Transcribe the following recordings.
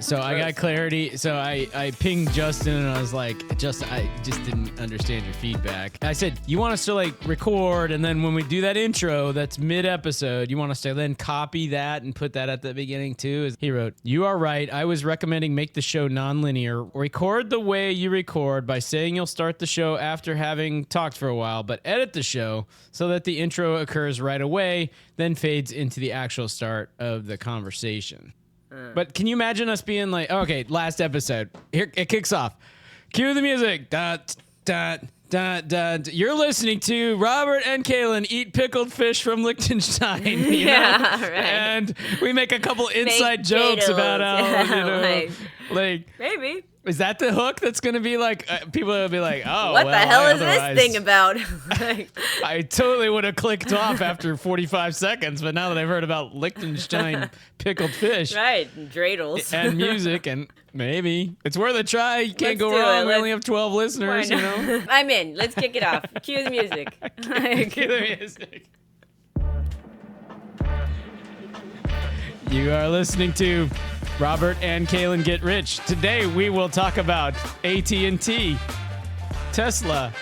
So I got clarity. So I pinged Justin and I was like, I just didn't understand your feedback. I said, you want us to like record, and then when we do that intro that's mid-episode, you want us to then copy that and put that at the beginning too? He wrote, you are right. I was recommending make the show non-linear. Record the way you record by saying you'll start the show after having talked for a while, but edit the show so that the intro occurs right away, then fades into the actual start of the conversation. But can you imagine us being like, okay, last episode, here it kicks off. Cue the music. Dot, dot, dot, dot. You're listening to Robert and Kalyn eat pickled fish from Liechtenstein. You know? Right. And we make a couple inside jokes about how, like maybe. Is that the hook that's going to be like, people will be like, oh, what the hell is this thing about? I totally would have clicked off after 45 seconds, but now that I've heard about Liechtenstein pickled fish. Right, and dreidels. And music, and maybe. It's worth a try. You can't go wrong. We only have 12 listeners, you know? I'm in. Let's kick it off. Cue the music. Cue the music. You are listening to Robert and Kalyn Get Rich. Today we will talk about AT&T, Tesla,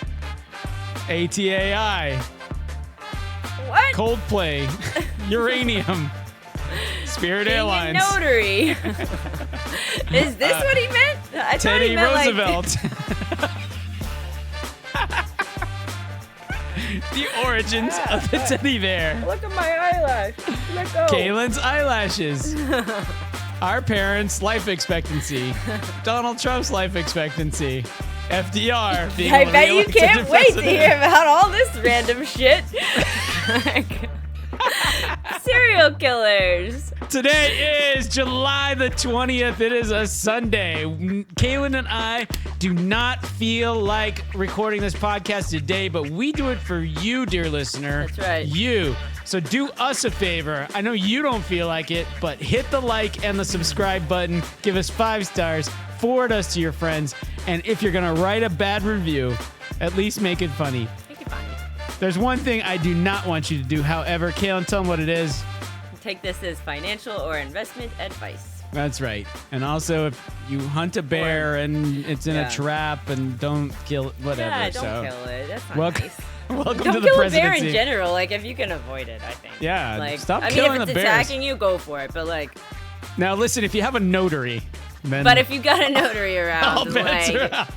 ATAI, what? Coldplay, Uranium, Spirit Airlines, Notary. Is this what he meant? I thought he Teddy meant Roosevelt. The origins of the teddy bear. Look at my eyelash. Let go. Kalyn's eyelashes. Our parents' life expectancy. Donald Trump's life expectancy. FDR being I bet you can't wait to president. hear about all this random shit. Serial killers. Today is July the 20th. It is a Sunday. Kalyn and I do not feel like recording this podcast today, but we do it for you, dear listener. That's right. You. So do us a favor. I know you don't feel like it, but hit the like and the subscribe button. Give us 5 stars. Forward us to your friends. And if you're going to write a bad review, at least make it funny. Make it funny. There's one thing I do not want you to do. However, Kalyn, tell them what it is. Take this as financial or investment advice. That's right. And also, if you hunt a bear and it's in a trap, and don't kill it, whatever. Yeah, don't kill it. That's not nice. Welcome don't to the kill presidency. a bear in general. Like, if you can avoid it, I think. Yeah, like, stop I killing mean, if the it's bears. attacking you, go for it. But like, now listen, if you have a notary, then but if you got a notary all around, bets are like, out.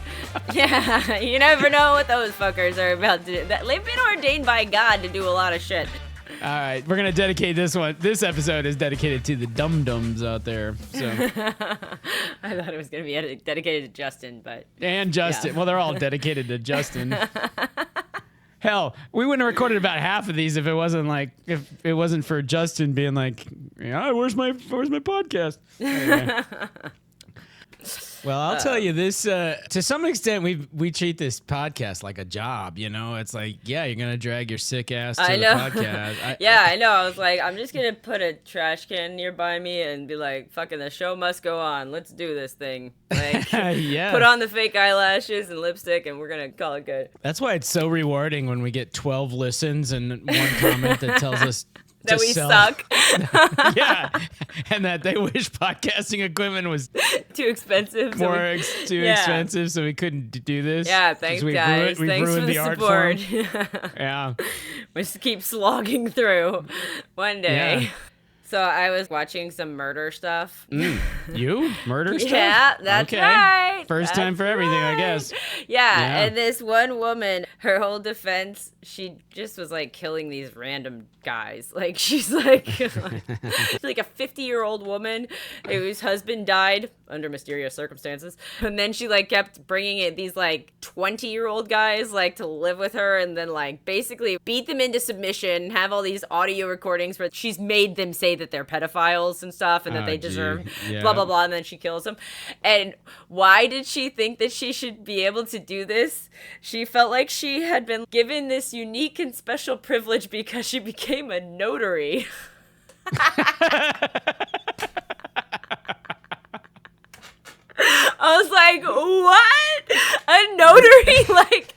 yeah, you never know what those fuckers are about to do. They've been ordained by God to do a lot of shit. All right, we're gonna dedicate this one. This episode is dedicated to the dum-dums out there. So, I thought it was gonna be dedicated to Justin, but and Justin. Yeah. Well, they're all dedicated to Justin. Hell, we wouldn't have recorded about half of these if it wasn't for Justin being like, yeah, where's my podcast? Anyway. Well, I'll tell you this. To some extent, we treat this podcast like a job. You know, it's like, yeah, you're gonna drag your sick ass to the podcast. I know. I was like, I'm just gonna put a trash can nearby me and be like, fucking, the show must go on. Let's do this thing. Like, yeah. Put on the fake eyelashes and lipstick, and we're gonna call it good. That's why it's so rewarding when we get 12 listens and one comment that tells us that we suck. Yeah, and that they wish podcasting equipment was too expensive. Too expensive, so we couldn't do this. Yeah, thanks, guys. Thanks for the support. Yeah. We just keep slogging through one day. Yeah. So I was watching some murder stuff. You? Murder stuff? Yeah, that's right. First time for everything, I guess. Yeah, and this one woman, her whole defense, she just was like killing these random guys. Like, she's like, she's like a 50-year-old woman whose husband died under mysterious circumstances. And then she like kept bringing in these like 20-year-old guys like to live with her, and then like basically beat them into submission, have all these audio recordings where she's made them say that they're pedophiles and stuff, and that they deserve blah blah blah, and then she kills them. And why did she think that she should be able to do this? She felt like she had been given this unique and special privilege because she became a notary. I was like, what? A notary? Like,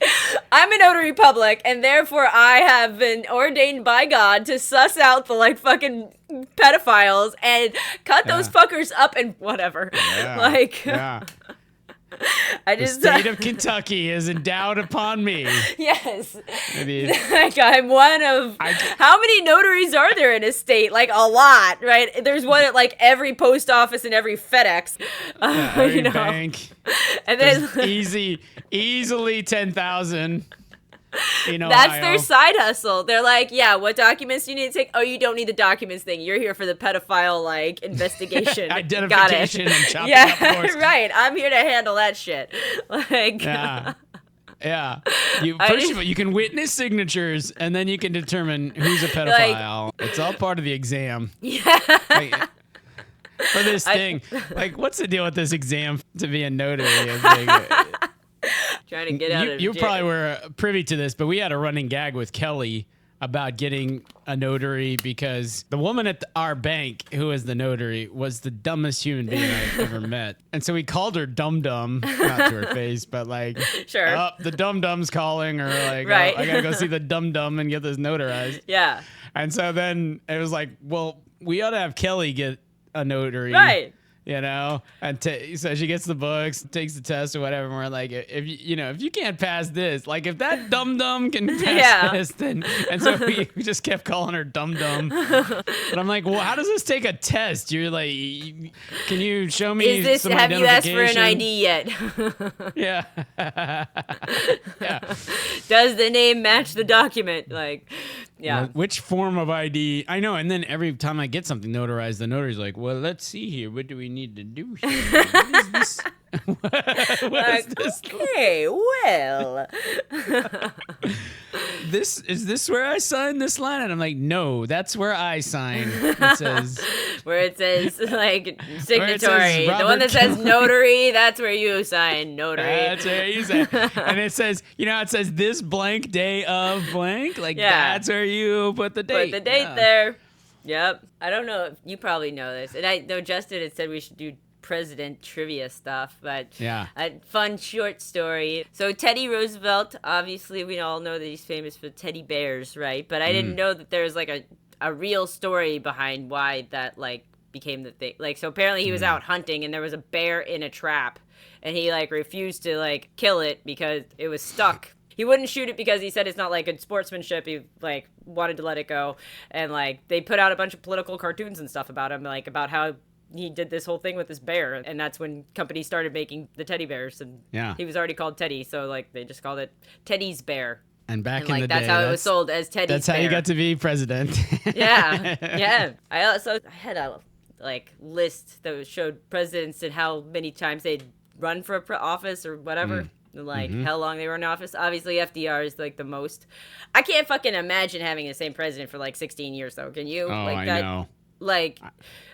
I'm a notary public, and therefore I have been ordained by God to suss out the, like, fucking pedophiles and cut those fuckers up and whatever. Yeah. Like, I The just state of Kentucky is endowed upon me. yes. I mean, Like, I'm one of how many notaries are there in a state? Like a lot, right? There's one at like every post office and every FedEx, every bank. And then easily 10,000. That's their side hustle. They're like, yeah, what documents do you need to take? Oh, you don't need the documents thing. You're here for the pedophile, like, investigation. Identification and chopping up force. Right. I'm here to handle that shit. Like, yeah. First of all, you can witness signatures, and then you can determine who's a pedophile. It's all part of the exam. Yeah. For this thing. Like, what's the deal with this exam to be a notary? It's like, trying to get out of you jail. probably were privy to this, but we had a running gag with Kelly about getting a notary because the woman at our bank who was the notary was the dumbest human being I've ever met. And so we called her Dum Dum, not to her face, but like, sure. Oh, the Dum Dum's calling, or like, right. Oh, I gotta go see the Dum Dum and get this notarized. Yeah. And so then it was like, well, we ought to have Kelly get a notary. Right. And so she gets the books, takes the test or whatever. And we're like, if you can't pass this, like if that Dum Dum can pass this, then, and so we just kept calling her Dum Dum. But I'm like, well, how does this take a test? You're like, can you show me some have you asked for an identification? ID yet? Yeah. Does the name match the document? Like, yeah. Which form of ID? I know. And then every time I get something notarized, the notary's like, well, let's see here. What do we need to do here? What is this? What is this? Okay, well. Is this where I sign this line? And I'm like, no, that's where I sign. It says where it says like signatory. says The one that says notary, that's where you sign notary. That's where you sign. And it says, it says this blank day of blank. Like that's where you put the date. Put the date there. Yep. I don't know if you probably know this. And I know Justin had said we should do president trivia stuff, but a fun short story. So Teddy Roosevelt, obviously we all know that he's famous for teddy bears, right? But I didn't know that there's like a real story behind why that like became the thing. Like, so apparently he was out hunting and there was a bear in a trap and he like refused to like kill it because it was stuck. He wouldn't shoot it because he said it's not like good sportsmanship. He like wanted to let it go. And like they put out a bunch of political cartoons and stuff about him, like about how he did this whole thing with this bear, and that's when companies started making the teddy bears, and he was already called Teddy, so like they just called it Teddy's Bear. And back and, in like, the that's day, how it was sold as Teddy's That's how Bear. you got to be president. Yeah. I had a like list that showed presidents and how many times they'd run for office or whatever. And, like how long they were in office. Obviously, FDR is like the most. I can't fucking imagine having the same president for like 16 years, though. Can you? Oh, like, I know. Like,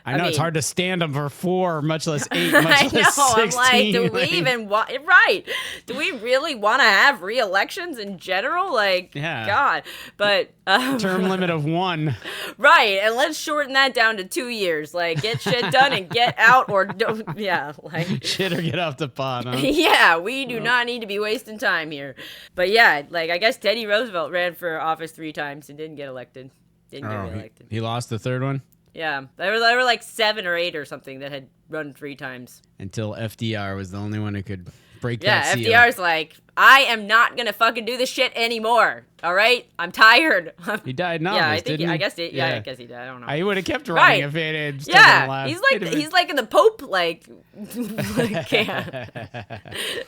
I know it's hard to stand them for 4, much less 8, I much less 16. I'm like, do we even want? Right? Do we really want to have re-elections in general? Like, God. But term limit of 1. Right, and let's shorten that down to 2 years. Like, get shit done and get out, or don't. Yeah, like shit or get off the pot. Huh? Yeah, we do not need to be wasting time here. But yeah, like I guess Teddy Roosevelt ran for office 3 times and didn't get elected. Didn't get reelected. He lost the 3rd one. Yeah, there were like 7 or 8 or something that had run 3 times. Until FDR was the only one who could break that seal. Yeah, FDR's like, I am not gonna fucking do this shit anymore. All right, I'm tired. He died in office, didn't he? I guess he died. I don't know. He would have kept running if he had still been alive. He's like the Pope. Like, it's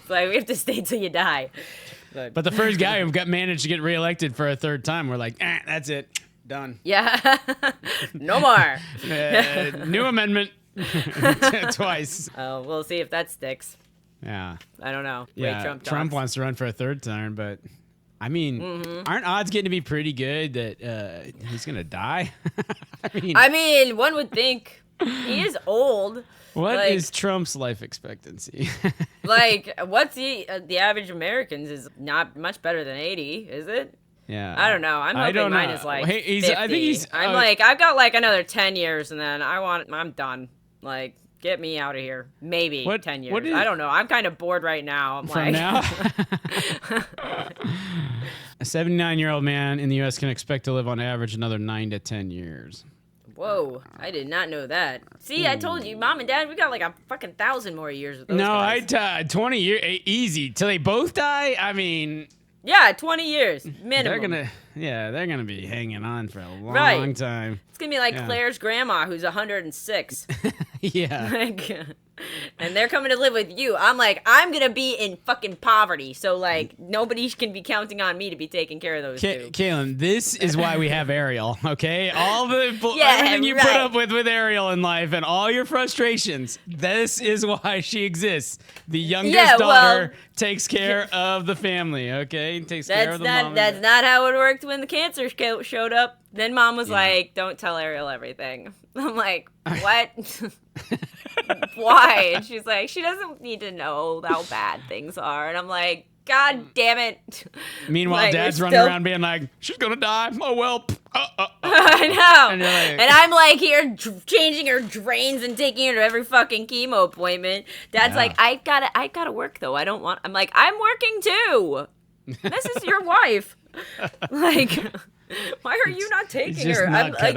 like we have to stay till you die. But the first guy who managed to get reelected for a 3rd time, we're like, that's it. Done. Yeah. No more. New amendment. Twice. Oh, we'll see if that sticks. Yeah. I don't know. Yeah. Trump wants to run for a 3rd time, but I mean, aren't odds getting to be pretty good that he's going to die? I mean, one would think he is old. What is Trump's life expectancy? Like, what's the average American's is not much better than 80, is it? Yeah. I don't know. I'm hoping mine is like 50. I think I'm like, I've got like another 10 years and then I'm done. Like, get me out of here. Maybe 10 years. I don't know. I'm kind of bored right now. I'm From now? A 79-year-old man in the U.S. can expect to live on average another 9 to 10 years. Whoa, I did not know that. See, I told you, Mom and Dad, we got like a fucking 1,000 more years with those guys. 20 years, easy. Till they both die, I mean... Yeah, 20 years, minimum. They're gonna be hanging on for a long time. It's gonna be like Claire's grandma, who's 106. Yeah. And they're coming to live with you. I'm like, I'm gonna be in fucking poverty, so like nobody can be counting on me to be taking care of those two. Kalyn, this is why we have Ariel, okay? All the everything you put up with Ariel in life and all your frustrations. This is why she exists. The youngest daughter takes care of the family, okay? Takes care of the mom. That's not how it worked when the cancer showed up. Then Mom was like, "Don't tell Ariel everything." I'm like, "What?" Why? And she's like, she doesn't need to know how bad things are. And I'm like, God damn it. Meanwhile, Dad's running around being like, she's gonna die. Oh, well. I know. And I'm like here changing her drains and taking her to every fucking chemo appointment. Dad's like, I gotta work though. I'm like, I'm working too. This is your wife. Like... Why are you not taking her? I'm like,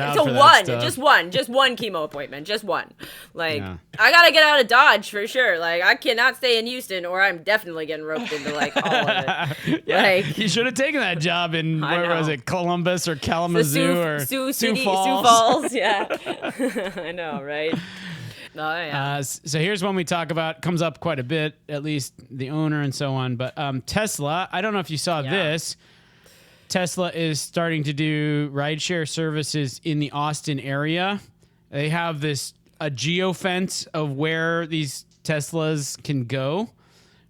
just one chemo appointment, just one. Like, I gotta get out of Dodge for sure. Like, I cannot stay in Houston, or I'm definitely getting roped into like all of it. Like, you should have taken that job in where was it, Columbus or Kalamazoo or Sioux Falls. Yeah, I know, right? Oh, yeah. So here's one we talk about. Comes up quite a bit, at least the owner and so on. But Tesla, I don't know if you saw this. Tesla is starting to do rideshare services in the Austin area. They have a geofence of where these Teslas can go,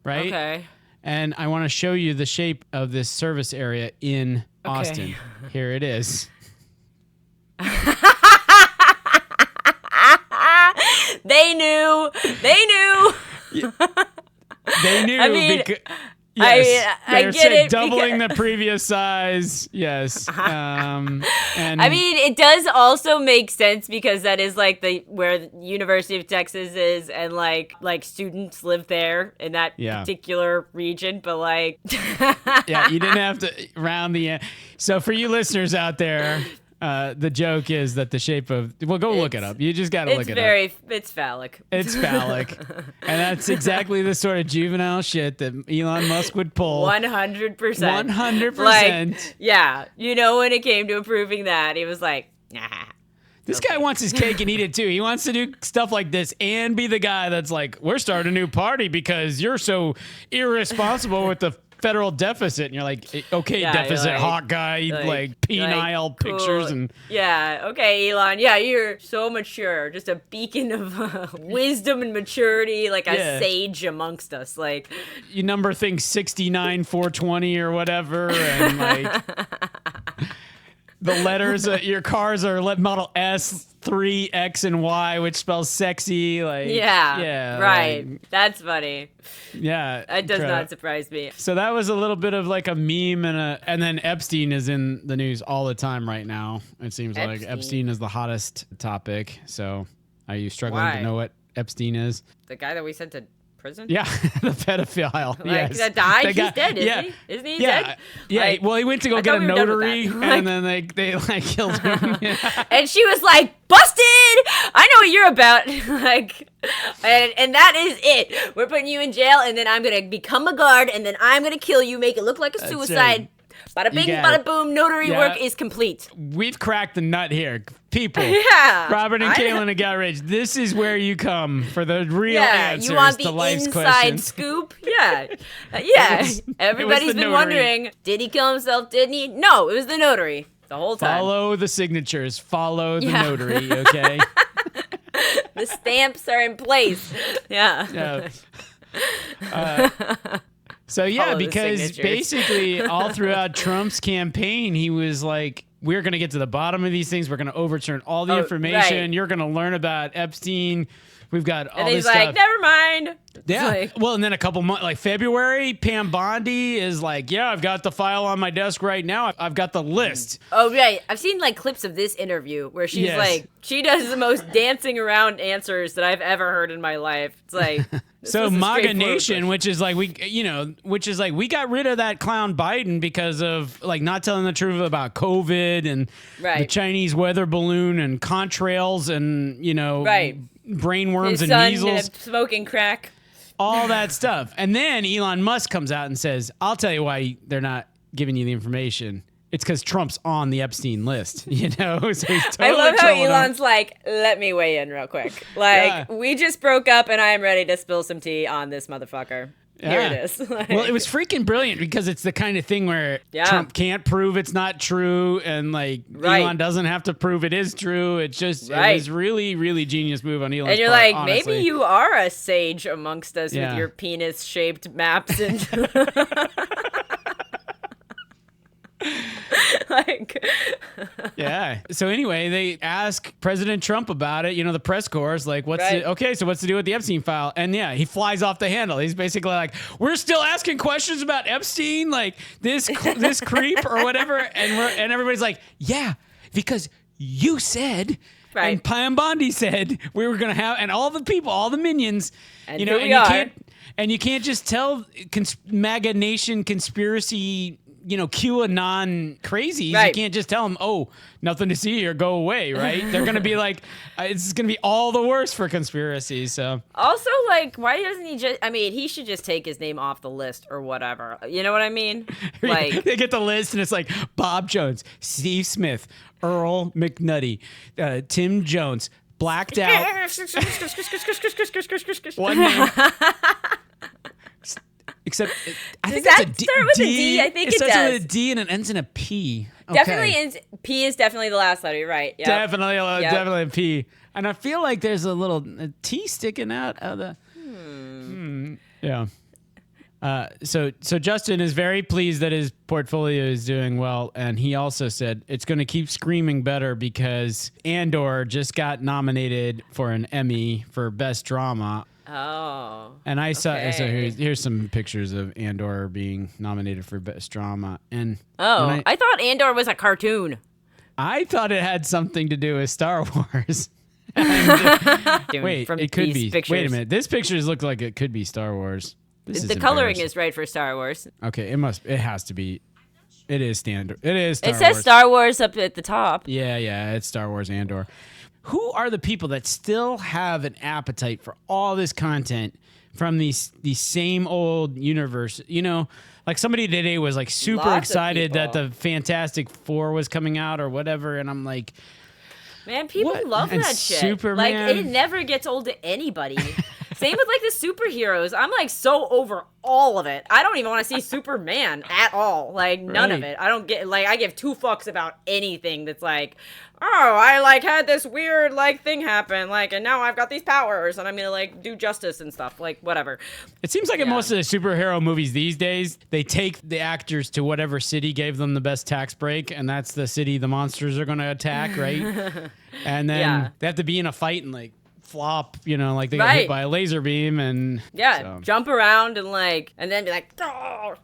right? Okay. And I want to show you the shape of this service area in Austin. Here it is. They knew. They knew. I mean... Yes, I get it. Doubling the previous size. Yes. And I mean, it does also make sense because that is like where the University of Texas is, and like students live there in that particular region. But like, yeah, you didn't have to round the. So for you listeners out there. The joke is that the shape of... Well, go look it up. You just got to look it up. It's phallic. It's phallic. And that's exactly the sort of juvenile shit that Elon Musk would pull. 100%. 100%. Like, yeah. You know, when it came to approving that, he was like, nah. This guy wants his cake and eat it too. He wants to do stuff like this and be the guy that's like, we're starting a new party because you're so irresponsible with the federal deficit. And you're like, okay, deficit, like, hawk guy, like penile pictures. And yeah, okay, Elon. Yeah, you're so mature. Just a beacon of wisdom and maturity, like a sage amongst us. Like, you number things 69, 420 or whatever. And like... The letters, your cars are Model S, 3, X, and Y, which spells sexy. Like, yeah, right. Like, that's funny. Yeah, that does not surprise me. So that was a little bit of like a meme, and then Epstein is in the news all the time right now. It seems like Epstein is the hottest topic. So, are you struggling to know what Epstein is? The guy that we sent to prison? Yeah, the pedophile. Like, that died? He's dead, isn't he? Isn't he dead? Yeah, like, well, he went to go get a notary, and then they like killed him. And she was like, busted! I know what you're about. Like, and that is it. We're putting you in jail, and then I'm going to become a guard, and then I'm going to kill you, make it look like a suicide. Bada bing, bada boom, notary work is complete. We've cracked the nut here. People. Yeah. Robert and Kalyn have got rich. This is where you come for the real answers you want to the life's inside questions. Scoop? Yeah. Everybody's been wondering, did he kill himself? Didn't he? No, it was the notary the whole time. Follow the signatures. Follow the notary, okay? The stamps are in place. Yeah. So yeah, because basically all throughout Trump's campaign, he was like, we're going to get to the bottom of these things. We're going to overturn all the information. Right. You're going to learn about Epstein. We've got all this stuff. And he's like, never mind. Yeah. Like, well, and then a couple months, like February, Pam Bondi is like, yeah, I've got the file on my desk right now. I've got the list. Oh, right. I've seen like clips of this interview where she's like, she does the most dancing around answers that I've ever heard in my life. It's like, So was a MAGA straightforward Nation, question. which is like we got rid of that clown Biden because of like not telling the truth about COVID and the Right. Chinese weather balloon and contrails and Right. brainworms His and son measles, smoking crack. all that stuff. And then Elon Musk comes out and says, "I'll tell you why they're not giving you the information. It's because Trump's on the Epstein list." So he's totally I love how trolling him. Elon's like, let me weigh in real quick. Like, we just broke up and I am ready to spill some tea on this motherfucker. Here it is. Like, Well, it was freaking brilliant because it's the kind of thing where Yeah. Trump can't prove it's not true, and like Right. Elon doesn't have to prove it is true. It's just it Right. was really, really genius move on Elon's and you're part, like, honestly. maybe you are a sage amongst us Yeah. with your penis-shaped maps and like, Yeah. So anyway, they ask President Trump about it. The press corps, like, what's Right. so what's to do with the Epstein file? And yeah, he flies off the handle. He's basically like, we're still asking questions about Epstein, like this creep or whatever. And everybody's like, yeah, because you said. Right. And Pam Bondi said we were gonna have, and all the people, all the minions, And you here we you are. can't just tell MAGA Nation conspiracy, QAnon crazies. You Right. can't just tell them, oh, nothing to see here, go away, right? They're gonna be like, it's gonna be all the worse for conspiracies. So also, like, why doesn't he just, I mean, he should just take his name off the list or whatever. You know what I mean? Like, they get the list, and it's like Bob Jones, Steve Smith, Earl McNutty, Tim Jones, blacked out. One name. Except, I think that that's a D. start with a D? I think it starts does. with a D and it ends in a P. Okay. Definitely, P is definitely the last letter. You're right. Yep. Definitely, Yep. definitely a P. And I feel like there's a T sticking out of the. Yeah. So Justin is very pleased that his portfolio is doing well, and he also said it's going to keep screaming better because Andor just got nominated for an Emmy for Best Drama. Oh. And I saw, so Okay. here's some pictures of Andor being nominated for Best Drama. And Oh, when I thought Andor was a cartoon. I thought it had something to do with Star Wars. Dude, Wait, from it could these be. Pictures. Wait a minute. This pictures look like it could be Star Wars. This The is coloring embarrassing. is right for Star Wars. Okay, it has to be. It is standard. It is Star It says Wars. Star Wars up at the top. Yeah, it's Star Wars Andor. Who are the people that still have an appetite for all this content from these same old universe? Like somebody today was like super Lots of excited that people. the Fantastic Four was coming out or whatever, and I'm like, Man, people What? love And that shit. Superman. Like, it never gets old to anybody. Same with, like, the superheroes. I'm, like, so over all of it. I don't even want to see Superman at all. Like, none of Right. it. I don't get, like, I give two fucks about anything that's like, oh, I, like, had this weird, like, thing happen, like, and now I've got these powers, and I'm gonna, like, do justice and stuff. Like, whatever. it seems like in Yeah. most of the superhero movies these days, they take the actors to whatever city gave them the best tax break, and that's the city the monsters are going to attack, right? And then Yeah. they have to be in a fight and like flop, like they get Right. hit by a laser beam and Yeah, so. jump around and, like, and then be like, oh,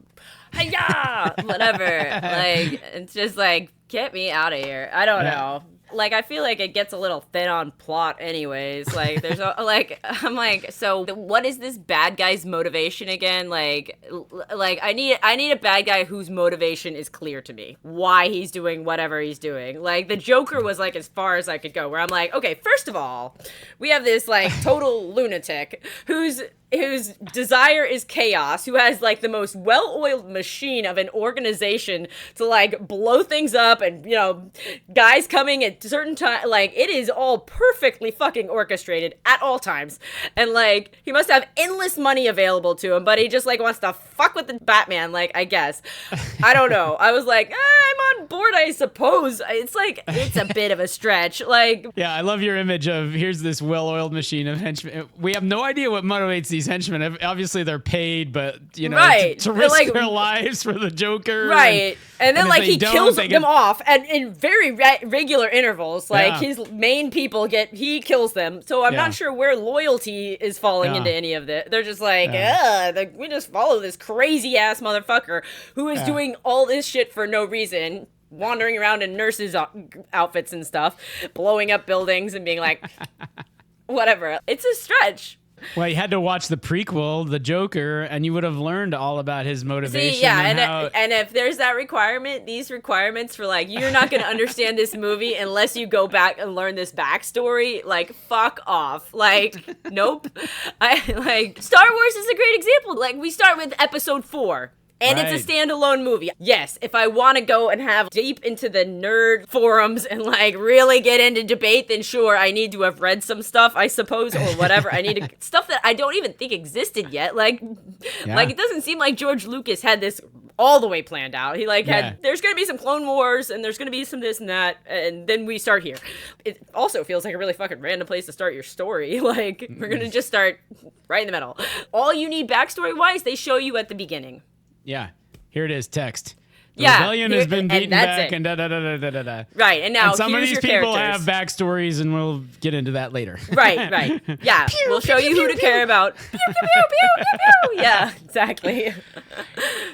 hi-ya, whatever. Like, it's just like, get me out of here. I don't Yeah. know. Like, I feel like it gets a little thin on plot anyways. Like, there's like, I'm like, so what is this bad guy's motivation again? Like I need a bad guy whose motivation is clear to me. Why he's doing whatever he's doing. Like, the Joker was, like, as far as I could go, where I'm like, okay, first of all, we have this, like, total lunatic whose desire is chaos, who has, like, the most well-oiled machine of an organization to, like, blow things up, and, guys coming at certain time, like, it is all perfectly fucking orchestrated at all times, and, like, he must have endless money available to him, but he just, like, wants to fuck with the Batman, like, I guess. I don't know. I was like, I'm on board, I suppose. It's like, it's a bit of a stretch, like... Yeah, I love your image of here's this well-oiled machine of henchmen. We have no idea what motivates these henchmen. Obviously, they're paid, but Right. to They're risk like- their lives for the Joker, Right. And then, if like, they he don't, kills they them get- off, and in very regular intervals. Like, Yeah. his main people he kills them. So I'm Yeah. not sure where loyalty is falling Yeah. into any of this. They're just like, Yeah. we just follow this crazy-ass motherfucker who is Yeah. doing all this shit for no reason, wandering around in nurses' outfits and stuff, blowing up buildings and being like, whatever. It's a stretch. Well, you had to watch the prequel, The Joker, and you would have learned all about his motivation. See, yeah, and and if there's that requirement, these requirements for like, you're not going to understand this movie unless you go back and learn this backstory, like, fuck off. Like, nope. Star Wars is a great example. Like, we start with episode 4. And right. It's a standalone movie. Yes, if I want to go and have deep into the nerd forums and like really get into debate, then sure, I need to have read some stuff, I suppose, or whatever. I need to, stuff that I don't even think existed yet. Like it doesn't seem like George Lucas had this all the way planned out. He had, there's going to be some Clone Wars and there's going to be some this and that, and then we start here. It also feels like a really fucking random place to start your story. Like, we're going to just start right in the middle. All you need backstory-wise, they show you at the beginning. Yeah, here it is, text. The yeah, rebellion has been beaten back and da-da-da-da-da-da. Right, and now and some of these people characters. have backstories, and we'll get into that later. Right. Yeah, we'll show you who to care about. Pew, pew, pew, pew, pew, pew. Yeah, exactly.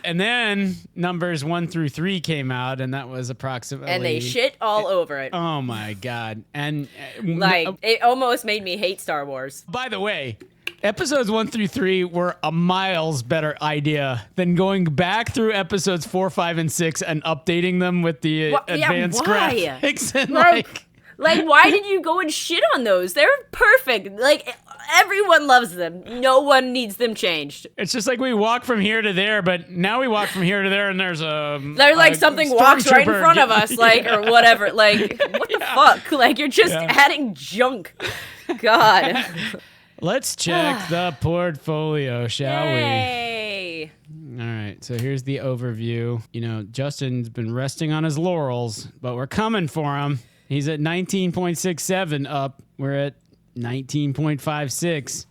And then numbers 1 through 3 came out, and that was approximately... And they shit all over it. Oh, my God. And... it almost made me hate Star Wars. By the way... Episodes 1 through 3 were a miles better idea than going back through episodes 4, 5, and 6 and updating them with the advanced graphics. And like, why did you go and shit on those? They're perfect. Like, everyone loves them. No one needs them changed. It's just like we walk from here to there, but now we walk from here to there, and there's something walks right in front of us, like, or whatever. Like, what the fuck? Like, you're just adding junk. God. Let's check the portfolio, shall we? All right, so here's the overview. You know, Justin's been resting on his laurels, but we're coming for him. He's at 19.67 up. We're at 19.56.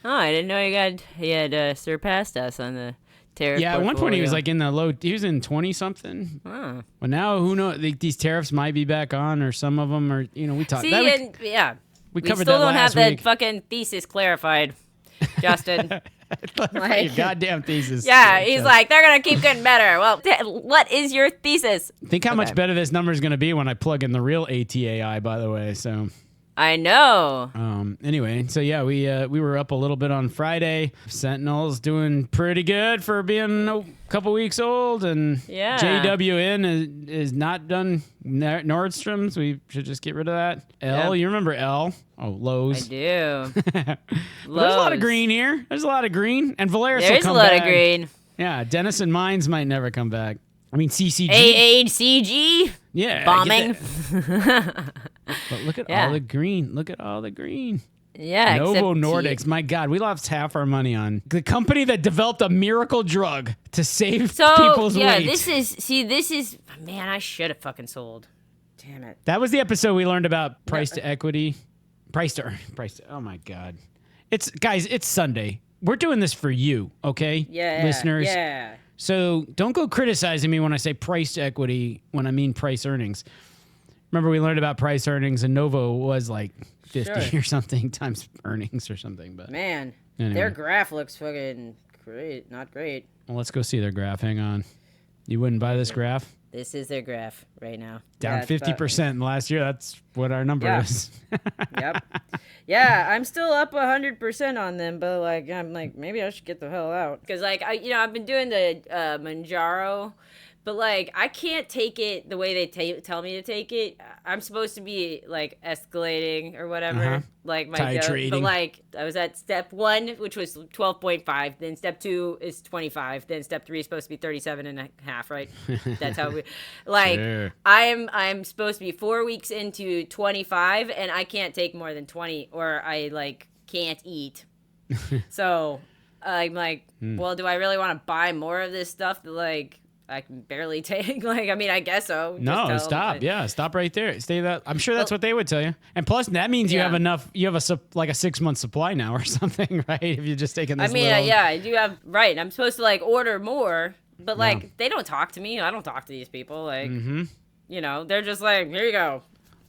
Oh, I didn't know he had surpassed us on the tariff. Yeah, at one point he was like in the low. He was in 20-something. Oh. But now, who knows? These tariffs might be back on, or some of them are. You know, we talked. We covered still that don't have week. the fucking thesis clarified, Justin. Your goddamn thesis. Yeah, he's like, they're going to keep getting better. Well, what is your thesis? Think how much better this number is going to be when I plug in the real ATAI, by the way. So I know. Anyway, so yeah, we were up a little bit on Friday. Sentinel's doing pretty good for being a couple weeks old, and JWN is not done. Nordstrom's, we should just get rid of that. L, you remember L? Oh, Lowe's. I do. There's a lot of green here. There's a lot of green, and Valeris will There's come a lot back. of green. Yeah, Denison Mines might never come back. I mean, CCG. AACG. Yeah. Bombing. But look at all the green. Look at all the green. Yeah. Novo Nordics. My God, we lost half our money on the company that developed a miracle drug to save people's weight. This is, man, I should have fucking sold. Damn it. That was the episode we learned about price to equity. Price to, oh my God. Guys, it's Sunday. We're doing this for you, okay? Yeah. Listeners. Yeah. So don't go criticizing me when I say price to equity when I mean price earnings. Remember, we learned about price earnings, and Novo was like 50 or something times earnings or something. But man, anyway. Their graph looks fucking great. Not great. Well, let's go see their graph. Hang on. You wouldn't buy this graph? This is their graph right now. Down 50% last year. That's what our number is. Yep. Yeah, I'm still up 100% on them, but like I'm like maybe I should get the hell out because like I've been doing the Manjaro. But, like, I can't take it the way they tell me to take it. I'm supposed to be, like, escalating or whatever. Like, my titrating. But, like, I was at step 1, which was 12.5. Then step 2 is 25. Then step 3 is supposed to be 37.5, right? That's how we... Like, sure. I'm supposed to be 4 weeks into 25, and I can't take more than 20, or I, like, can't eat. So, I'm like, well, do I really want to buy more of this stuff that, like... I can barely take. Like, I mean, I guess so. No, stop. Yeah, stop right there. Stay that. I'm sure that's what they would tell you. And plus, that means you have enough. You have like a 6-month supply now or something, right? If you're just taking this. I mean, I do have. Right, I'm supposed to like order more, but like they don't talk to me. I don't talk to these people. Like, you know, they're just like, here you go.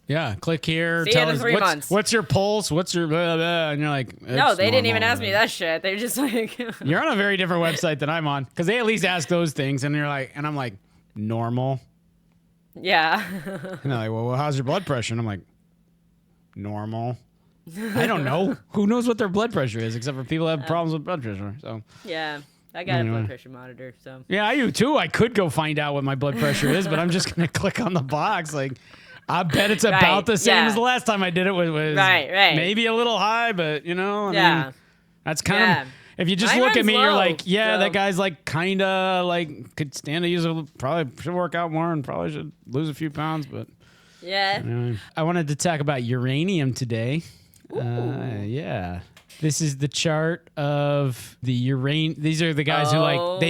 Yeah, click here. See you in 3 months. What's your pulse? What's your blah, blah, and you're like, no, they didn't even ask me that shit. They're just like, you're on a very different website than I'm on because they at least ask those things, and you're like, and I'm like, normal. Yeah. And they're like, well, how's your blood pressure? And I'm like, normal. I don't know. Who knows what their blood pressure is, except for people who have problems with blood pressure. So Yeah. I got a blood pressure monitor, so. yeah, I do too. I could go find out what my blood pressure is, but I'm just gonna click on the box. Like, I bet it's about the same as the last time I did it. Was right. Maybe a little high, but I mean, that's kind of. If you just Mine look at me, runs you're low, like, yeah, so. that guy's like kind of like could stand to use probably should work out more and probably should lose a few pounds, but Yeah. anyway. I wanted to talk about uranium today. Yeah. This is the chart of the uranium. These are the guys who like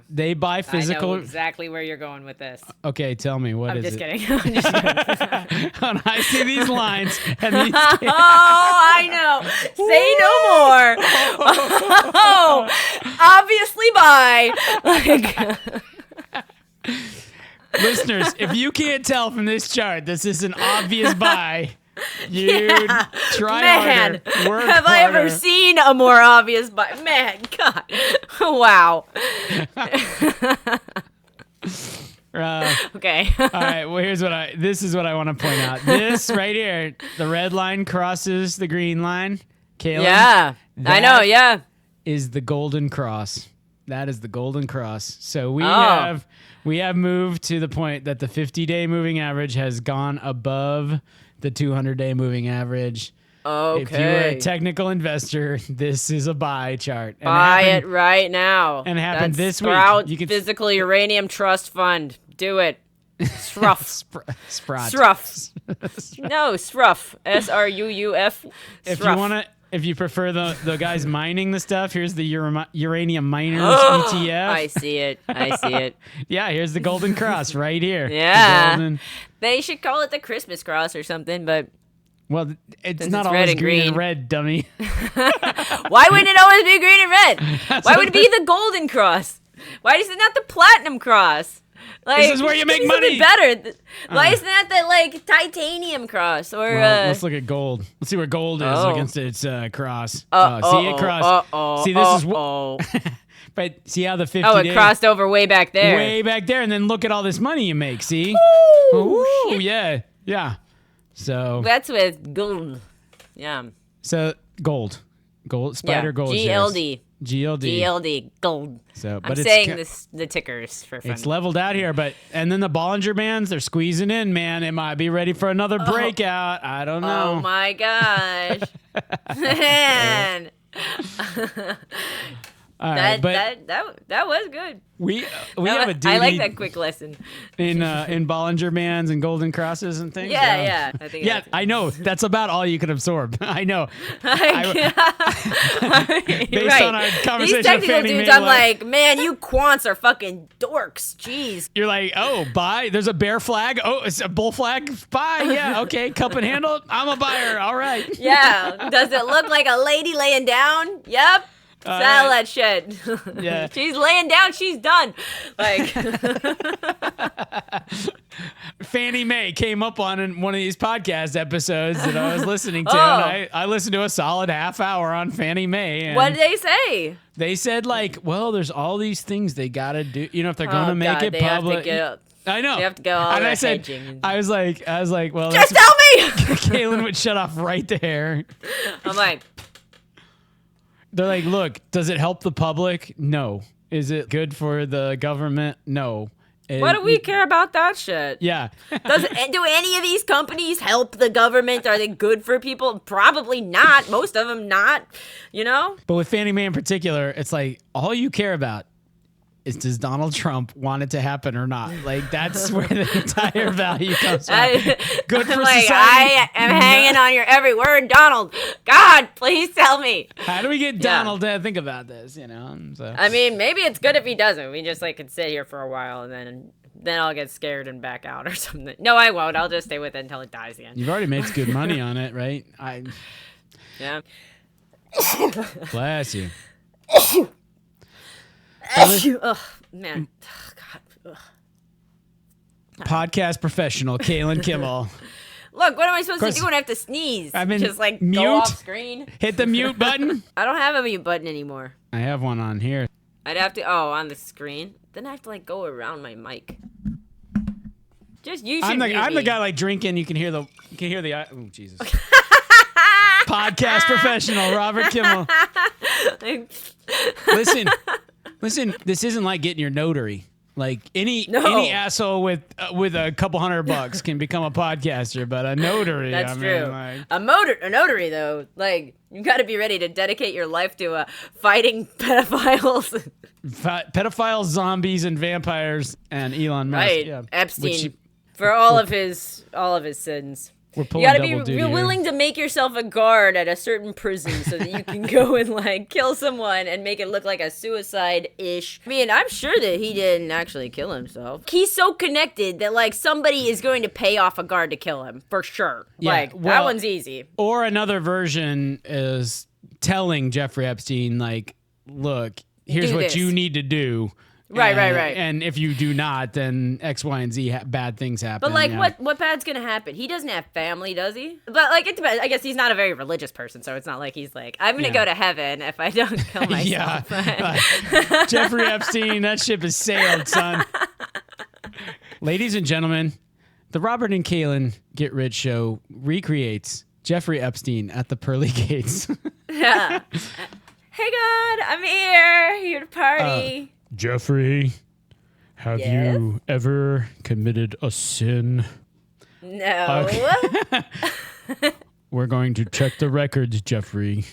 they buy physical. I know exactly where you're going with this. Okay, tell me what I'm is just it? kidding. I'm just kidding. And I see these lines and these. Oh, I know. Say no more. Oh, obviously buy. Like, listeners, if you can't tell from this chart, this is an obvious buy. You try harder. Work have I harder. ever seen a more obvious buy? Man, God. Wow. Okay. All right. Well, this is what I want to point out. This right here, the red line crosses the green line. Kalyn, yeah. I know. Yeah. Is the golden cross. That is the golden cross. So we have moved to the point that the 50-day moving average has gone above the 200-day moving average. Okay. If you were a technical investor, this is a buy chart. And buy it right now. And it happened this week. You can Physical Uranium Trust Fund. Do it. Sruff. Sprat. Sruff. No, Sruff. SRUUF. If you prefer the guys mining the stuff, here's the uranium miners ETF. I see it. Yeah, here's the golden cross right here. Yeah. They should call it the Christmas cross or something, but well, it's since not it's always red and green and green. red, dummy. Why wouldn't it always be green and red? Why would it be the golden cross? Why is it not the platinum cross? Like, this is where you make money. Better. Why isn't that the like titanium cross? Or let's look at gold. Let's see where gold is against its cross. See it cross. See, this is. But see how the 50 it crossed over way back there. Way back there, and then look at all this money you make. See? Ooh, yeah. So that's with gold. Yeah. So gold, spider gold. GLD. GLD, gold. So, but I'm saying the tickers for fun. It's leveled out here, and then the Bollinger Bands, they're squeezing in, man. It might be ready for another breakout. I don't know. Oh my gosh, man. All right, that was good. We have a duty. I like that quick lesson in Bollinger Bands and Golden Crosses and things. Yeah. I think. Yeah, I know. That's about all you can absorb. I know. Based on our conversation, these technical with Fannie dudes, Mae, I'm like, man, you quants are fucking dorks. Jeez. You're like, oh, buy. There's a bear flag. Oh, it's a bull flag. Buy. Yeah, okay. Cup and handle. I'm a buyer. All right. Yeah. Does it look like a lady laying down? Yep. Sell that shit. Yeah. She's laying down. She's done. Like Fannie Mae came up on in one of these podcast episodes that I was listening to, and I listened to a solid half hour on Fannie Mae. And what did they say? They said like, well, there's all these things they gotta do. You know, if they're gonna make it public. I know. They have to go all and that I said, hedging. I was like, well, just tell me. Kalyn would shut off right there. I'm like. They're like, look, does it help the public? No. Is it good for the government? No. What do we care about that shit? Yeah. Do any of these companies help the government? Are they good for people? Probably not. Most of them not, you know? But with Fannie Mae in particular, it's like all you care about is does Donald Trump want it to happen or not? Like that's where the entire value comes from. Good for like, society. I am hanging on your every word, Donald. God, please tell me. How do we get Donald to think about this? You know. So. I mean, maybe it's good if he doesn't. We just like could sit here for a while and then I'll get scared and back out or something. No, I won't. I'll just stay with it until it dies again. You've already made good money on it, right? Yeah. Bless you. Oh, man. Oh, God. Ugh. Podcast professional, Kalyn Kimmel. Look, what am I supposed to do when I have to sneeze? Just like mute. Go off screen? Hit the mute button. I don't have a mute button anymore. I have one on here. I'd have to, on the screen. Then I have to like go around my mic. Just you should I'm the guy like drinking. You can hear the. Oh Jesus. Podcast professional, Robert Kimmel. Listen, this isn't like getting your notary. Like any asshole with a couple $100 can become a podcaster, but a notary. That's true. A notary though, like you got to be ready to dedicate your life to fighting pedophiles, pedophiles, zombies, and vampires, and Elon Musk. Right, yeah. Epstein for all of his sins. We're You gotta be double duty willing to make yourself a guard at a certain prison so that you can go and like kill someone and make it look like a suicide-ish. I mean, I'm sure that he didn't actually kill himself. He's so connected that like somebody is going to pay off a guard to kill him for sure. Yeah, like that one's easy. Or another version is telling Jeffrey Epstein like, look, here's what you need to do. Right. And if you do not, then X, Y, and Z bad things happen. But like, what bad's gonna happen? He doesn't have family, does he? But like, it depends. I guess he's not a very religious person, so it's not like he's like, I'm gonna go to heaven if I don't kill myself. Jeffrey Epstein, that ship has sailed, son. Ladies and gentlemen, the Robert and Kalyn Get Rich Show recreates Jeffrey Epstein at the pearly gates. Yeah. Hey God, I'm here to party. Jeffrey, have you ever committed a sin? No. Okay. We're going to check the records, Jeffrey.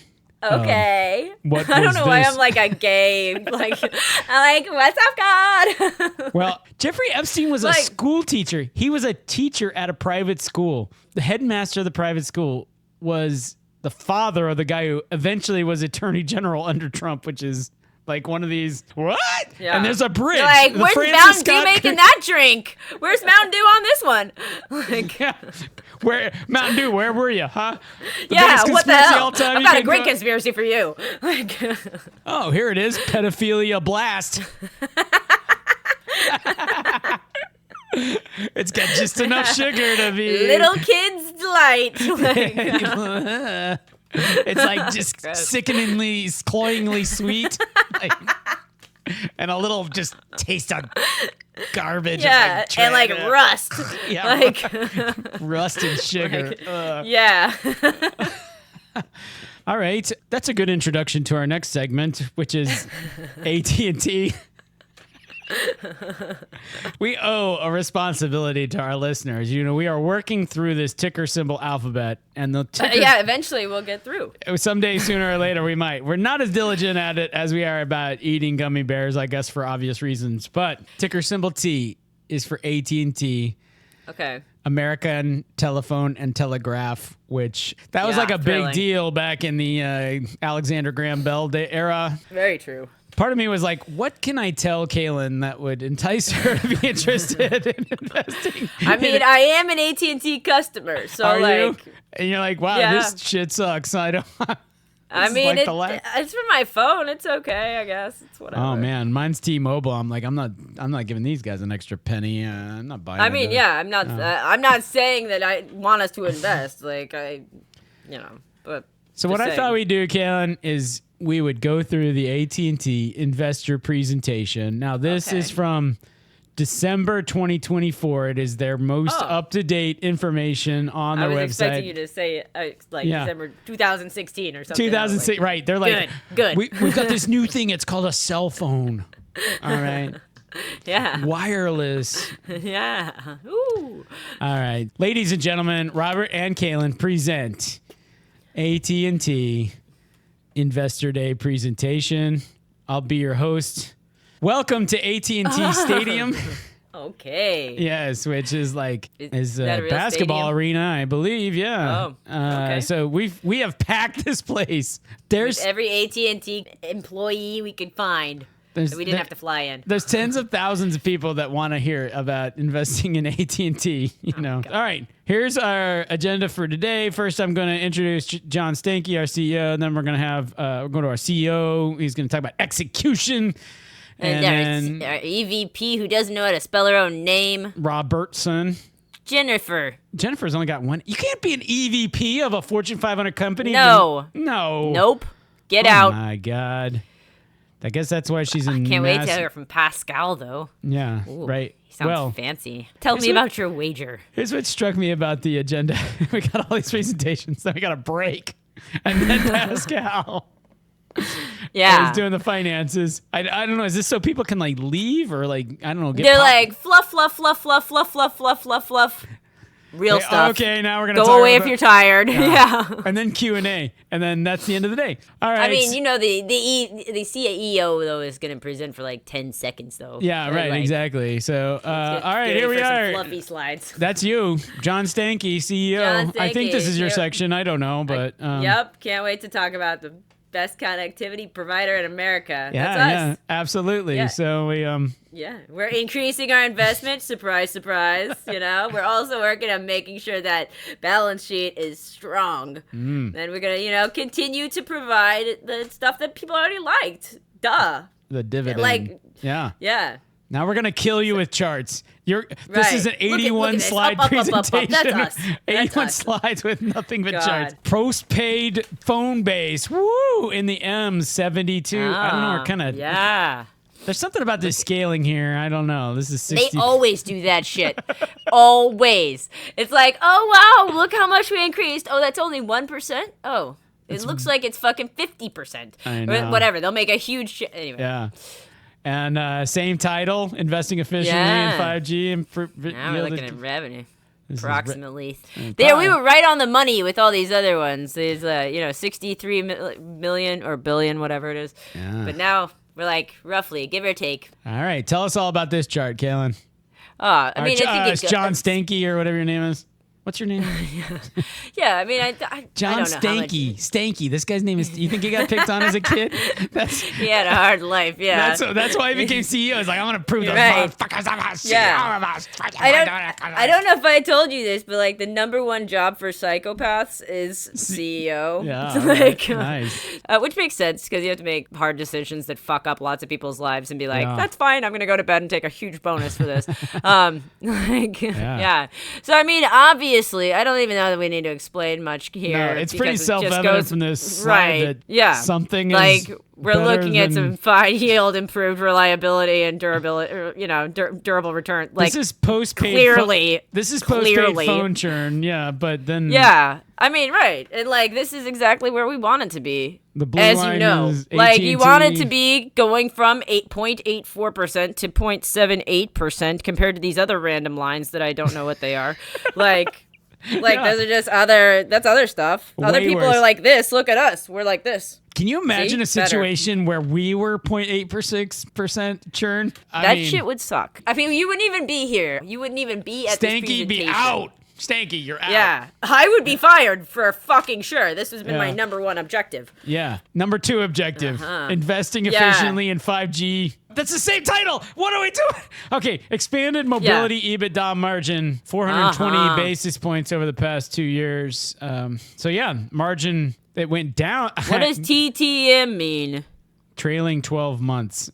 Okay. I don't know why I'm like a gay, like, I'm like, what's up, God? Well, Jeffrey Epstein was a school teacher. He was a teacher at a private school. The headmaster of the private school was the father of the guy who eventually was Attorney General under Trump, which is like one of these, what? Yeah. And there's a bridge. You're like, where's Mountain Dew making that drink? Where's Mountain Dew on this one? Like, yeah. Where Mountain Dew, where were you, huh? What the hell? I've got a great conspiracy for you. Like, oh, here it is. Pedophilia blast. It's got just enough sugar to be little kid's delight. It's like just sickeningly, cloyingly sweet. Like, and a little just taste of garbage. Yeah, and like rust. Yeah, like rust and sugar. Yeah. All right, that's a good introduction to our next segment, which is AT&T. We owe a responsibility to our listeners. You know, we are working through this ticker symbol alphabet, and the ticker. Yeah, eventually we'll get through. Someday, sooner or later, we might. We're not as diligent at it as we are about eating gummy bears, I guess, for obvious reasons. But ticker symbol T is for AT&T. Okay. American Telephone and Telegraph, which that was like a big deal back in the Alexander Graham Bell era. Very true. Part of me was like, what can I tell Kalyn that would entice her to be interested in investing? I mean, I am an AT&T customer, so are like... you? And you're like, wow, this shit sucks. I don't... I mean, it's for my phone. It's okay, I guess. It's whatever. Oh man, mine's T-Mobile. I'm like, I'm not giving these guys an extra penny. I'm not buying. I mean, I'm not. I'm not saying that I want us to invest. Like but. So what I thought we'd do, Kalyn, is we would go through the AT&T investor presentation. Now this is from December 2024. It is their most up-to-date information on their website. I was expecting you to say December 2016 or something. 2006, right. They're like, good. We've got this new thing. It's called a cell phone. All right. Yeah. Wireless. Yeah. Ooh. All right. Ladies and gentlemen, Robert and Kalyn present AT&T Investor Day presentation. I'll be your host. Welcome to AT&T Stadium. Okay. Yes, which is like a basketball stadium? arena, I believe. Yeah. Oh. Okay. So we have packed this place. There's with every AT&T employee we could find. We didn't have to fly in. There's tens of thousands of people that want to hear about investing in AT&T. You know. All right. Here's our agenda for today. First, I'm going to introduce John Stanky, our CEO, and then we're going to have we're going to our CEO. He's going to talk about execution. And then our EVP, who doesn't know how to spell her own name. Robertson. Jennifer's only got one. You can't be an EVP of a Fortune 500 company. No. Nope. Get out. Oh, my God. I guess that's why she's in. I can't wait to hear from Pascal, though. Yeah, ooh, right. He sounds fancy. Tell me about your wager. Here's what struck me about the agenda. We got all these presentations, then we got a break. and then Pascal. Yeah. Is doing the finances. I don't know. Is this so people can like leave or like I don't know? They're like fluff, fluff, fluff, fluff, fluff, fluff, fluff, fluff, fluff. Real stuff. Okay, now we're gonna go away if you're tired. Yeah. And then Q&A, and then that's the end of the day. All right. I mean, you know, the CEO though is gonna present for like 10 seconds though. Yeah, right, like, exactly. So, all right, get here ready we for some are. Fluffy slides. That's you, John Stanky, CEO. John I think this Stanky, is your yep. section. I don't know, but Yep, can't wait to talk about the best connectivity provider in America. Yeah, That's us. yeah, absolutely. Yeah. So we Yeah, we're increasing our investment. Surprise, surprise. You know, we're also working on making sure that balance sheet is strong. Then we're gonna, you know, continue to provide the stuff that people already liked. Duh. the dividend. Like, yeah. Now we're gonna kill you with charts. This Right. is an Look at 81 this. slide Up. That's presentation. us. 81 us. slides with nothing but God. charts. Postpaid phone base. Woo! In the M72. I don't know. We're kind of Yeah. There's something about this scaling here. I don't know. This is 60. They always do that shit. Always. It's like, oh wow, look how much we increased. Oh, that's only 1%. Oh, it looks like it's fucking 50%. I know. Whatever. They'll make a huge anyway. Yeah. And same title, investing efficiently Yeah. in 5G. And Now we're looking at revenue. This is Approximately. re- There, we were right on the money with all these other ones. These, 63 million or billion, whatever it is. Yeah. But now we're like roughly, give or take. All right. Tell us all about this chart, Kalyn. I mean, It's I think John Stanky or whatever your name is. What's your name? Yeah, I mean, I John don't know how much- Stanky. Stanky. This guy's name is. You think he got picked on as a kid? He had a hard life, yeah. That's why he became CEO. He's like, I'm gonna prove those Right. motherfuckers I'm a CEO. Yeah. I don't know if I told you this, but like the number one job for psychopaths is CEO. Yeah. Like, Nice. which makes sense because you have to make hard decisions that fuck up lots of people's lives and be like, Yeah. that's fine. I'm gonna go to bed and take a huge bonus for this. Yeah. So I mean, obviously, I don't even know that we need to explain much here. No, it's pretty because it just self-evident goes- from this slide right? that Yeah. something like is we're better looking at than- some fine yield, improved reliability, and durability. Durable return. Like This is postpaid. clearly. This is postpaid clearly. phone churn. Yeah, but then Yeah, I mean, right, and like this is exactly where we want it to be. The blue as line you know, is like you want it AT&T. to be going from 8.84% to 0.78% compared to these other random lines that I don't know what they are. like Yeah. those are just other stuff. Other Way people worse. are like this. Look at us. We're like this. Can you imagine See? a situation where we were 0.86% churn? That shit would suck. I mean, you wouldn't even be here. You wouldn't even be at this Stanky presentation. be out. Stanky, you're out. Yeah, I would be fired for fucking sure. This has been my Yeah. number one objective. Yeah. Number 2 objective: investing Yeah. efficiently in 5G. That's the same title. What are we doing? Okay, expanded mobility EBITDA margin, 420 basis points over the past 2 years. So yeah, margin it went down. What does TTM mean? Trailing 12 months.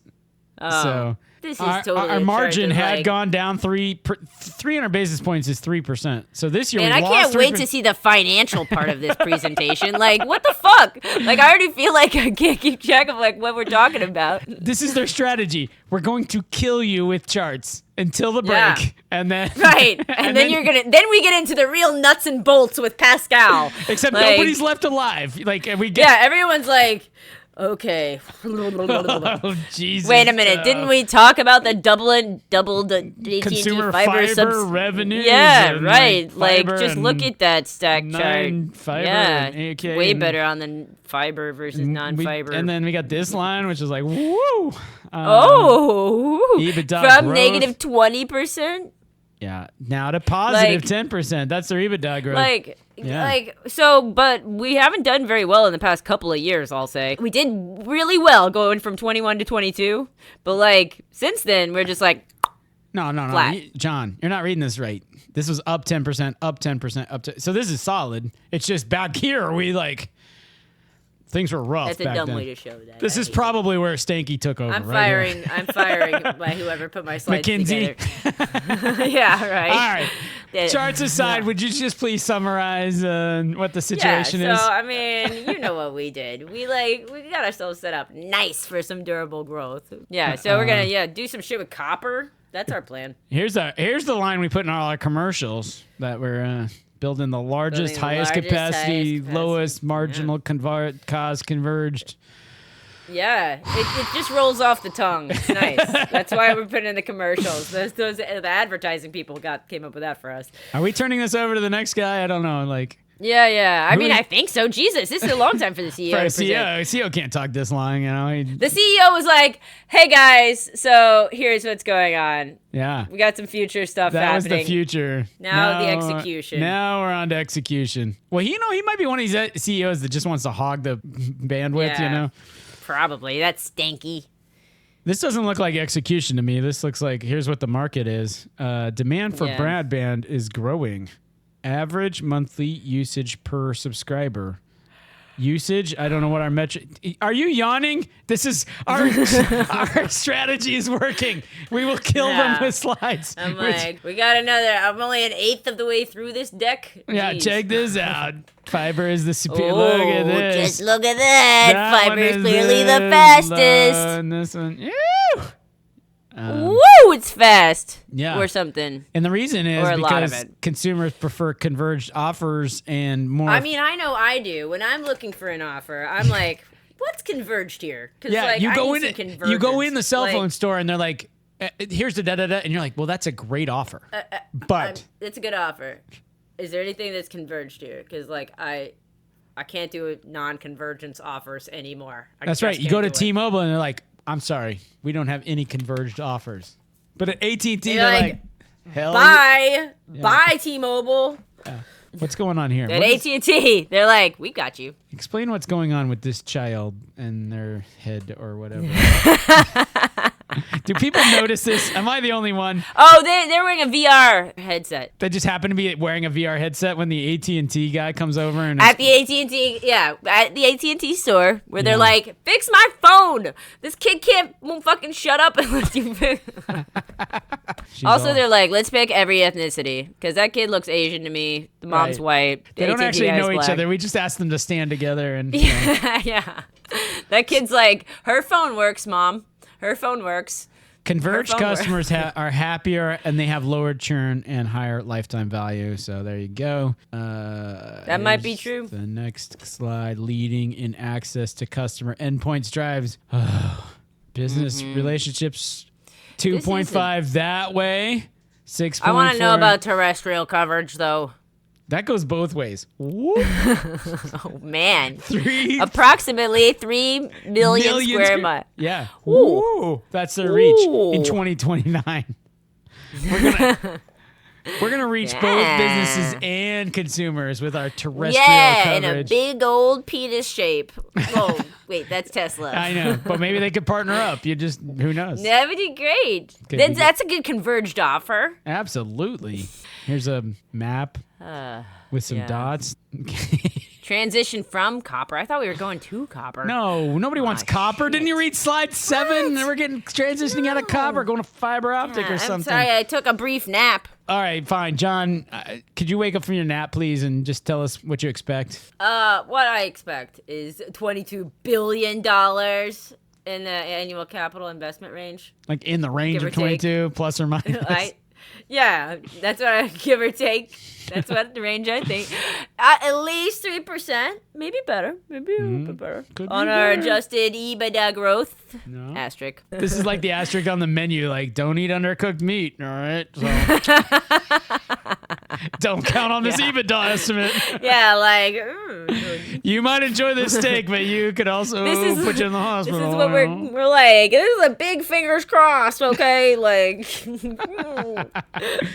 Oh, So this is our totally our in margin charge of, had like- gone down 300 basis points is 3%. So this year Man, we I lost can't wait 3%. to see the financial part of this presentation. Like, what the fuck? Like, I already feel like I can't keep track of like what we're talking about. This is their strategy. We're going to kill you with charts until the break, Yeah. and then Right, and then then we get into the real nuts and bolts with Pascal. Except Like, nobody's left alive. Like we get. Yeah, everyone's like, okay. Oh Jesus! Wait a minute, didn't we talk about the doubled AT&T Consumer fiber fiber revenues Yeah, and, right. like, Like, fiber just look and at that stack chart. non-fiber Yeah, and AK way and- better on the fiber versus non-fiber. And then we got this line, which is like, woo! EBITDA from growth. negative 20%. Yeah, now to positive Like- 10%. That's their EBITDA growth. Yeah. But we haven't done very well in the past couple of years, I'll say. We did really well going from 21 to 22, but like since then we're just like, No. Flat. John, you're not reading this right. This was up 10%, up 10%, up to. So this is solid. It's just back here we like things were rough. that's a back dumb then. way to show that. This I is hate it. probably where Stanky took over. I'm right here. firing by whoever put my slides McKinsey. together. Yeah, right. All right. Yeah. Charts aside, would you just please summarize what the situation yeah, is? so I mean, you know what we did. We got ourselves set up nice for some durable growth. Yeah, so we're gonna do some shit with copper. That's our plan. Here's the line we put in all our commercials that we're building the largest, highest capacity, lowest marginal cost converged. Yeah, it just rolls off the tongue. It's nice. That's why we're putting in the commercials. The advertising people came up with that for us. Are we turning this over to the next guy? I don't know. Yeah. I mean, I think so. Jesus, this is a long time for the CEO. For a CEO can't talk this long, you know. The CEO was like, "Hey guys, so here's what's going on. Yeah, we got some future stuff happening. That was the future. Now the execution. Now we're on to execution. Well, he might be one of these CEOs that just wants to hog the bandwidth, you know. Probably. That's stanky. This doesn't look like execution to me. This looks like here's what the market is. Demand for broadband is growing. Average monthly usage per subscriber. Usage, I don't know what our metric. Are you yawning? This is our strategy is working. We will kill them with slides. I'm we got another. I'm only an eighth of the way through this deck. Yeah, Jeez. check this out. Fiber is the superior. Look at this. Just look at that. Fiber is clearly the fastest. And this one, woo! It's fast. Yeah. Or something. And the reason is because consumers prefer converged offers and more. I mean, I know I do. When I'm looking for an offer, I'm like, what's converged here? Yeah, you go in the cell phone store and they're like, here's the da-da-da. And you're like, well, that's a great offer. But it's a good offer. Is there anything that's converged here? Because I can't do non-convergence offers anymore. That's right. You go to T-Mobile and they're like, I'm sorry, we don't have any converged offers. But at AT&T, they're like, hell bye T-Mobile. Yeah. What's going on here? At AT&T, they're like, we got you. Explain what's going on with this child and their head or whatever. Do people notice this? Am I the only one? Oh, they're wearing a VR headset. They just happen to be wearing a VR headset when the AT&T guy comes over and at the AT&T store where they're like, fix my phone. This kid won't fucking shut up unless you fix. Also, they're like, let's pick every ethnicity because that kid looks Asian to me. The mom's white. They don't actually know each other. We just asked them to stand together and. Yeah. That kid's like, her phone works, Mom. Her phone works. Converged customers are happier and they have lower churn and higher lifetime value. So there you go. That might be true. The next slide, leading in access to customer endpoints drives business relationships 2.5 that way. 6.4. I want to know about terrestrial coverage though. That goes both ways. Oh, man. Approximately 3 million square miles. Yeah. Ooh. That's their reach in 2029. We're gonna reach both businesses and consumers with our terrestrial coverage. In a big old penis shape. Oh, wait, that's Tesla. I know, but maybe they could partner up. Who knows? That would be great. That's a good converged offer. Absolutely. Here's a map with some dots. Transition from copper. I thought we were going to copper. No, nobody wants copper. Didn't you read slide 7? We're getting transitioning out of copper, going to fiber optic or something. I'm sorry, I took a brief nap. All right, fine. John, could you wake up from your nap, please, and just tell us what you expect? What I expect is $22 billion in the annual capital investment range. Like in the range of 22, plus or minus? Yeah, that's what I give or take. That's what the range I think. At least 3%, maybe better, maybe a little bit better on our adjusted EBITDA growth. No. Asterisk. This is like the asterisk on the menu, like don't eat undercooked meat. All right, so don't count on this EBITDA estimate. Yeah, like you might enjoy this steak, but you could also put you in the hospital. This is what we're like. This is a big fingers crossed, okay? Like,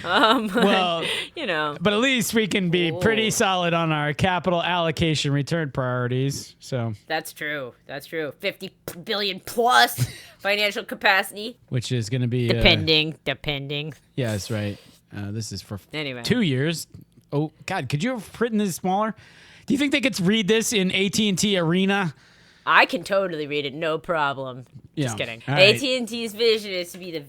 well, you know. But at least we can be pretty solid on our capital allocation return priorities. So that's true. 50 billion plus financial capacity, which is going to be depending. Yeah, that's right. This is for 2 years. Oh God, could you have written this smaller? Do you think they could read this in AT&T Arena? I can totally read it, no problem. Just kidding. AT&T's vision is to be the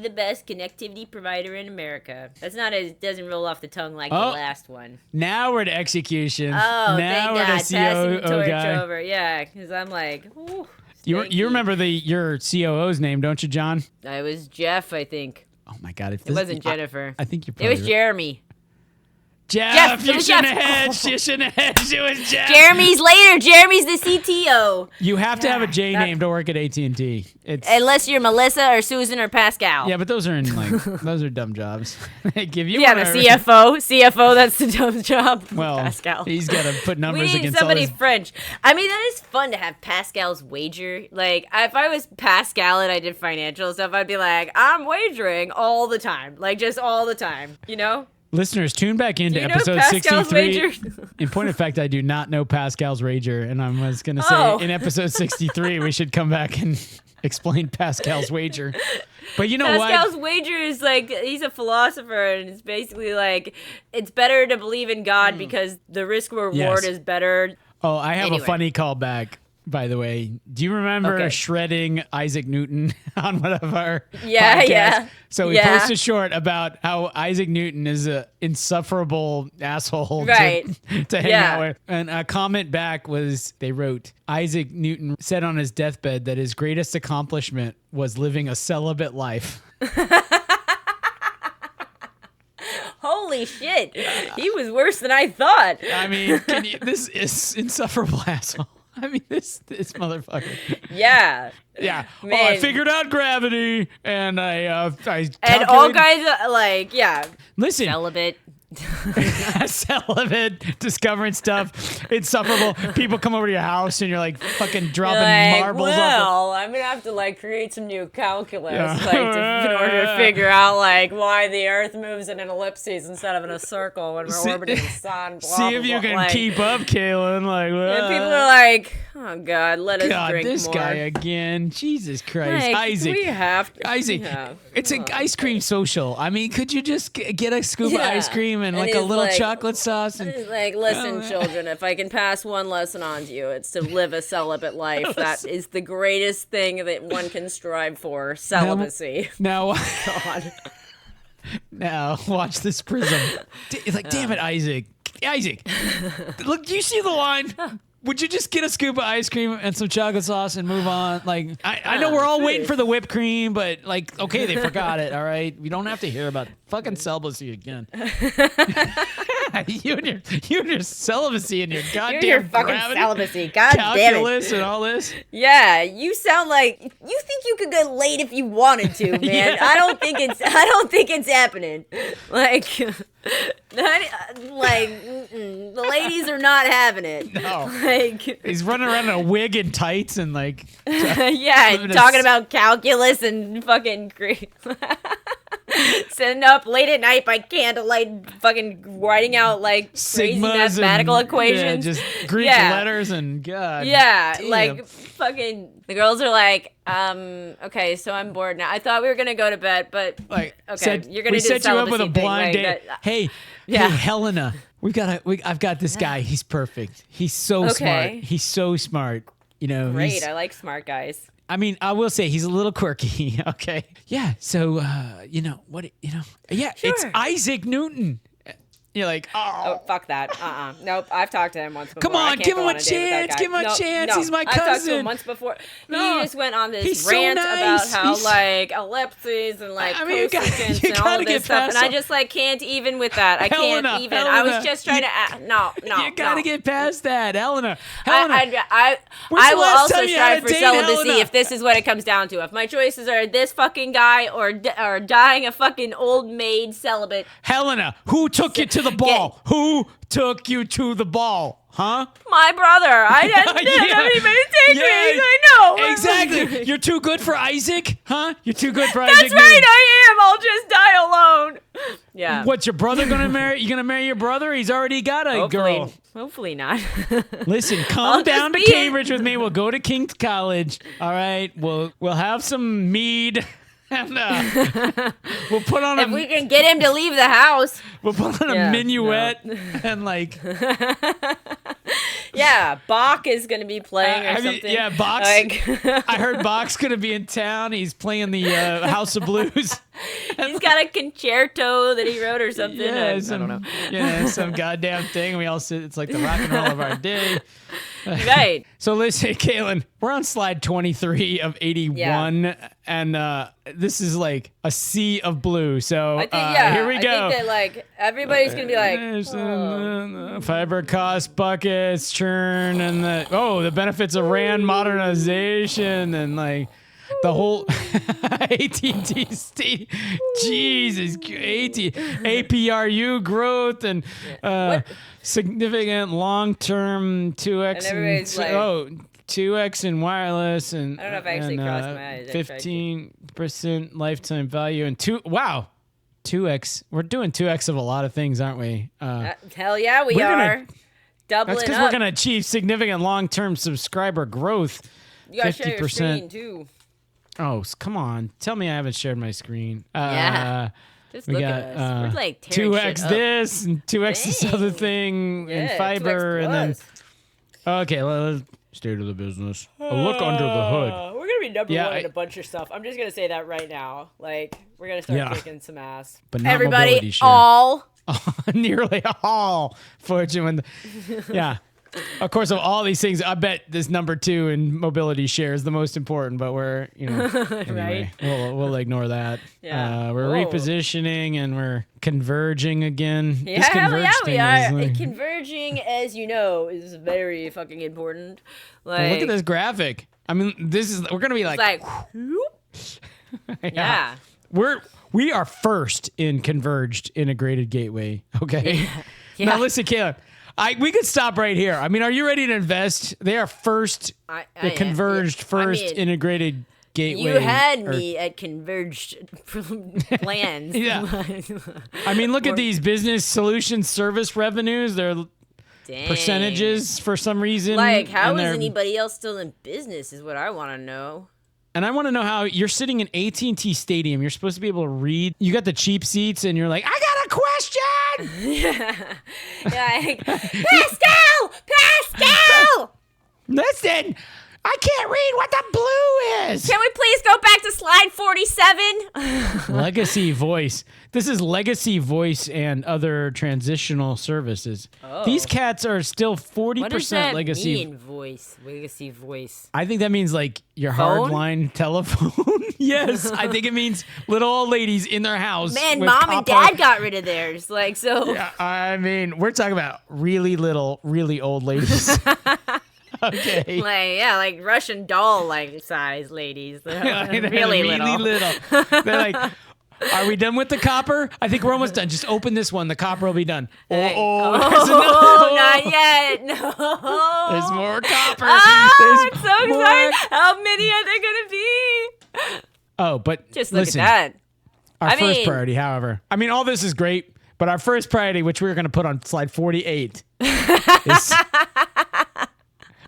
best connectivity provider in America. It doesn't roll off the tongue like the last one. Now we're to execution. Oh, now thank we're God. to Passing the torch guy. over. Yeah, because I'm like, ooh. You remember your COO's name, don't you, John? It was Jeff, I think. Oh my God! It wasn't Jennifer. I think you're. It was Jeremy. Jeff, you it was shouldn't Jeff. have hedged. You shouldn't have hedged. It was Jeff. Jeremy's later. Jeremy's the CTO. You have to have a J name to work at AT&T. It's Unless you're Melissa or Susan or Pascal. yeah, but those are in those are dumb jobs. They give you Yeah, one the CFO, that's the dumb job. Well, Pascal. he's got to put We numbers need against somebody all his... French. I mean, that is fun to have Pascal's wager. Like, if I was Pascal and I did financial stuff, I'd be like, I'm wagering all the time. Like, just all the time, you know? Listeners, tune back into Do you know episode Pascal's 63. wager? In point of fact, I do not know Pascal's wager, and I was going to say Oh. in episode 63 we should come back and explain Pascal's wager. But you know Pascal's what? wager is like, he's a philosopher, and it's basically like, it's better to believe in God because the risk reward Yes. is better. Oh, I have Anyway. a funny callback. By the way, do you remember Okay. shredding Isaac Newton on one of our Yeah, podcasts? yeah. So we Yeah. posted short about how Isaac Newton is a insufferable asshole Right. to hang Yeah. out with. And a comment back was, they wrote, Isaac Newton said on his deathbed that his greatest accomplishment was living a celibate life. Holy shit. He was worse than I thought. I mean, this is insufferable asshole. I mean, this motherfucker. Yeah. Yeah. Oh, I Man. figured out gravity, and I And all calculated- guys, like, yeah. Listen, Celibate. celibate, discovering stuff, insufferable. People come over to your house, and you're like fucking dropping Like, marbles off. well, I'm gonna have to like create some new calculus, Yeah. in order to figure out like why the Earth moves in an ellipses instead of in a circle when we're orbiting the sun. Blah, See if blah, you blah. can Like, keep up, Kalyn. Like, and people are like, "Oh God, let us God, drink this more." guy again. Jesus Christ, Like, Isaac. we have to. Isaac, yeah. it's an ice cream social. I mean, could you just get a scoop of Yeah. ice cream and And like a he's little like- chocolate sauce? And He's like, listen, children, if I can pass one lesson on to you, it's to live a celibate life. That is the greatest thing that one can strive for, celibacy. now, God. now watch this prism. Like, damn it, Isaac. Look, do you see the line? Would you just get a scoop of ice cream and some chocolate sauce and move on? Like, I know we're all waiting for the whipped cream, but like, okay, they forgot it. All right, we don't have to hear about fucking celibacy again. you and your celibacy and your goddamn You're your fucking gravity, celibacy. God damn it. calculus and all this. Yeah, you sound like you think you could get laid if you wanted to, man. Yeah. I don't think it's happening. Like, the ladies are not having it. No. Like, He's running around in a wig and tights and like, yeah, living a talking s- about calculus and fucking sitting up late at night by candlelight, fucking writing out like crazy sigmas mathematical and, equations. yeah, just Greek Yeah. letters and God. Yeah, damn. like fucking the girls are like, okay, so I'm bored now. I thought we were gonna go to bed, but Like, okay, you're gonna we do the set you up with a celibacy thing, blind like date. that- Hey, Yeah. Helena, I've got this guy. He's perfect. He's so smart. Okay. He's so smart. You know, Great, he's- I like smart guys. I mean, I will say he's a little quirky. Okay. Yeah. So, yeah, it's Sure. Isaac Newton. You're like, Oh, fuck that. Nope, I've talked to him once before. Come I on, can't give go him a on date with that chance, guy. give him a chance, he's my I've talked to cousin. him once before. No, He just went on this he's so rant nice. about how He's- like ellipses and like I mean, you cosecants gotta and all get of this stuff, past and I all- just like can't even with that. I Helena, can't even. I was Helena, just trying to. No. you gotta no. get past that, Helena. I When's I the will last also time you had strive a for date, celibacy Helena? if this is what it comes down to. If my choices are this fucking guy or dying a fucking old maid celibate, Helena, who took you to the ball? Who took you to the ball? Huh? my brother. I didn't Yeah. have anybody take me. Yeah. I know. Exactly. You're too good for Isaac? Huh? You're too good for That's Isaac right, Newton. I am. I'll just die alone. Yeah. What's your brother gonna marry? You gonna marry your brother? He's already got a girl. Hopefully not. Listen, come I'll down to just be Cambridge with me. We'll go to King's College. All right. We'll have some mead. And we'll put on if we can get him to leave the house. we'll put on Yeah, a minuet and like Yeah, Bach is going to be playing or have you- something. yeah, Bach's- Like, I heard Bach's gonna be in town. He's playing the House of Blues. he's got a concerto that he wrote or something. I don't know. Yeah, some goddamn thing. We all sit. It's like the rock and roll of our day. Right. So listen, Kalyn, we're on slide 23 of 81, and this is like a sea of blue. So I think here we go. I think that like everybody's gonna be like, fiber cost buckets, churn, and the benefits of RAN modernization, and like the whole AT&T state, Jesus, APRU growth, and significant long-term 2x. And everybody's like, 2x in wireless, and I don't know if I actually crossed my eyes. 15% lifetime value, and 2x. We're doing 2x of a lot of things, aren't we? Hell yeah, we are. Doubling That's because we're going to achieve significant long-term subscriber growth. You got to share your screen, too. Oh, come on. Tell me I haven't shared my screen. Yeah. Just look at us. We're like 2x this and 2x this other thing and fiber. And then, okay, let's stay to the business. A look under the hood. We're going to be number one in a bunch of stuff. I'm just going to say that right now. Like, we're going to start kicking some ass. But not everybody, all. Nearly all. Fortune. Yeah. Of course, of all these things, I bet this number 2 in mobility share is the most important, but we're, anyway, right? we'll ignore that. Yeah. We're repositioning and we're converging again. Yeah, we are. Converging, as you know, is very fucking important. Like, well, look at this graphic. I mean, we're going to be like yeah. We are first in converged integrated gateway. Okay. Yeah. Now listen, Kalyn. We could stop right here. I mean, are you ready to invest? They are first, the converged integrated gateway. You had me at converged plans. Yeah. I mean, look at these business solution service revenues. They're percentages for some reason. Like, how is anybody else still in business is what I want to know. And I want to know how you're sitting in AT&T Stadium. You're supposed to be able to read. You got the cheap seats, and you're like, I got a question. Like, Pascal! Listen, I can't read what the blue is. Can we please go back to slide 47? Legacy voice. This is legacy voice and other transitional services. Oh. These cats are still 40% what does that legacy. Mean, voice? Legacy voice. I think that means like your Phone? hardline telephone. Yes, I think it means little old ladies in their house. Man, mom and dad got rid of theirs. Like, so. Yeah, I mean, we're talking about really little, really old ladies. Okay. Like Russian doll size ladies. Really little. They're like, are we done with the copper? I think we're almost done. Just open this one. The copper will be done. Not yet. No. There's more copper. I'm so excited. How many are there going to be? Oh, but just look at that. Our first priority, however. I mean, all this is great, but our first priority, which we're going to put on slide 48, is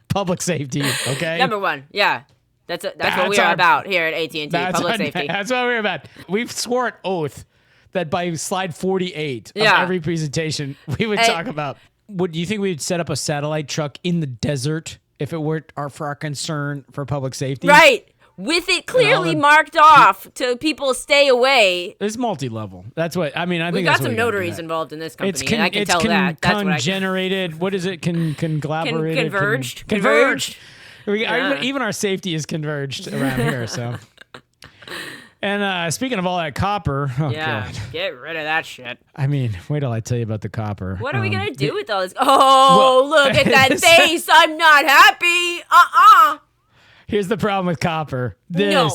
public safety, okay? Number one, yeah. That's what we are about here at AT&T, public safety. That's what we're about. We've sworn oath that by slide 48 of every presentation, we would talk about, do you think we'd set up a satellite truck in the desert if it weren't for our concern for public safety? Right. With it clearly marked off to people stay away. It's multi-level. That's what, I mean, I think we've got some notaries involved in this company, and I can tell that. That's Congenerated. What is it? Conglomerated? Converged. Even our safety is converged around here, so. And speaking of all that copper, God. Get rid of that shit. I mean, wait till I tell you about the copper. What are we going to do with all this? Look at that face. I'm not happy. Here's the problem with copper. No.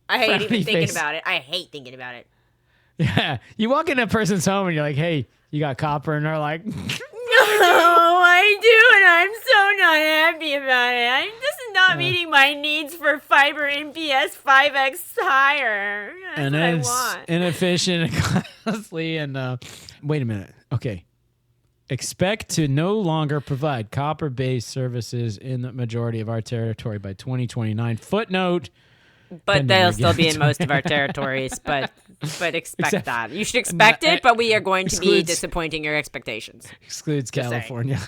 I hate even thinking about it. I hate thinking about it. Yeah. You walk into a person's home and you're like, hey, you got copper? And they're like, no, I do, and I'm so not happy about it. I'm just not meeting my needs for fiber NPS 5X higher. That's what I want. Inefficient and costly. And wait a minute. Okay. Expect to no longer provide copper-based services in the majority of our territory by 2029. Footnote. But they'll still be in most of our territories. But expect that. You should expect it, but we are going to be disappointing your expectations. Excludes California.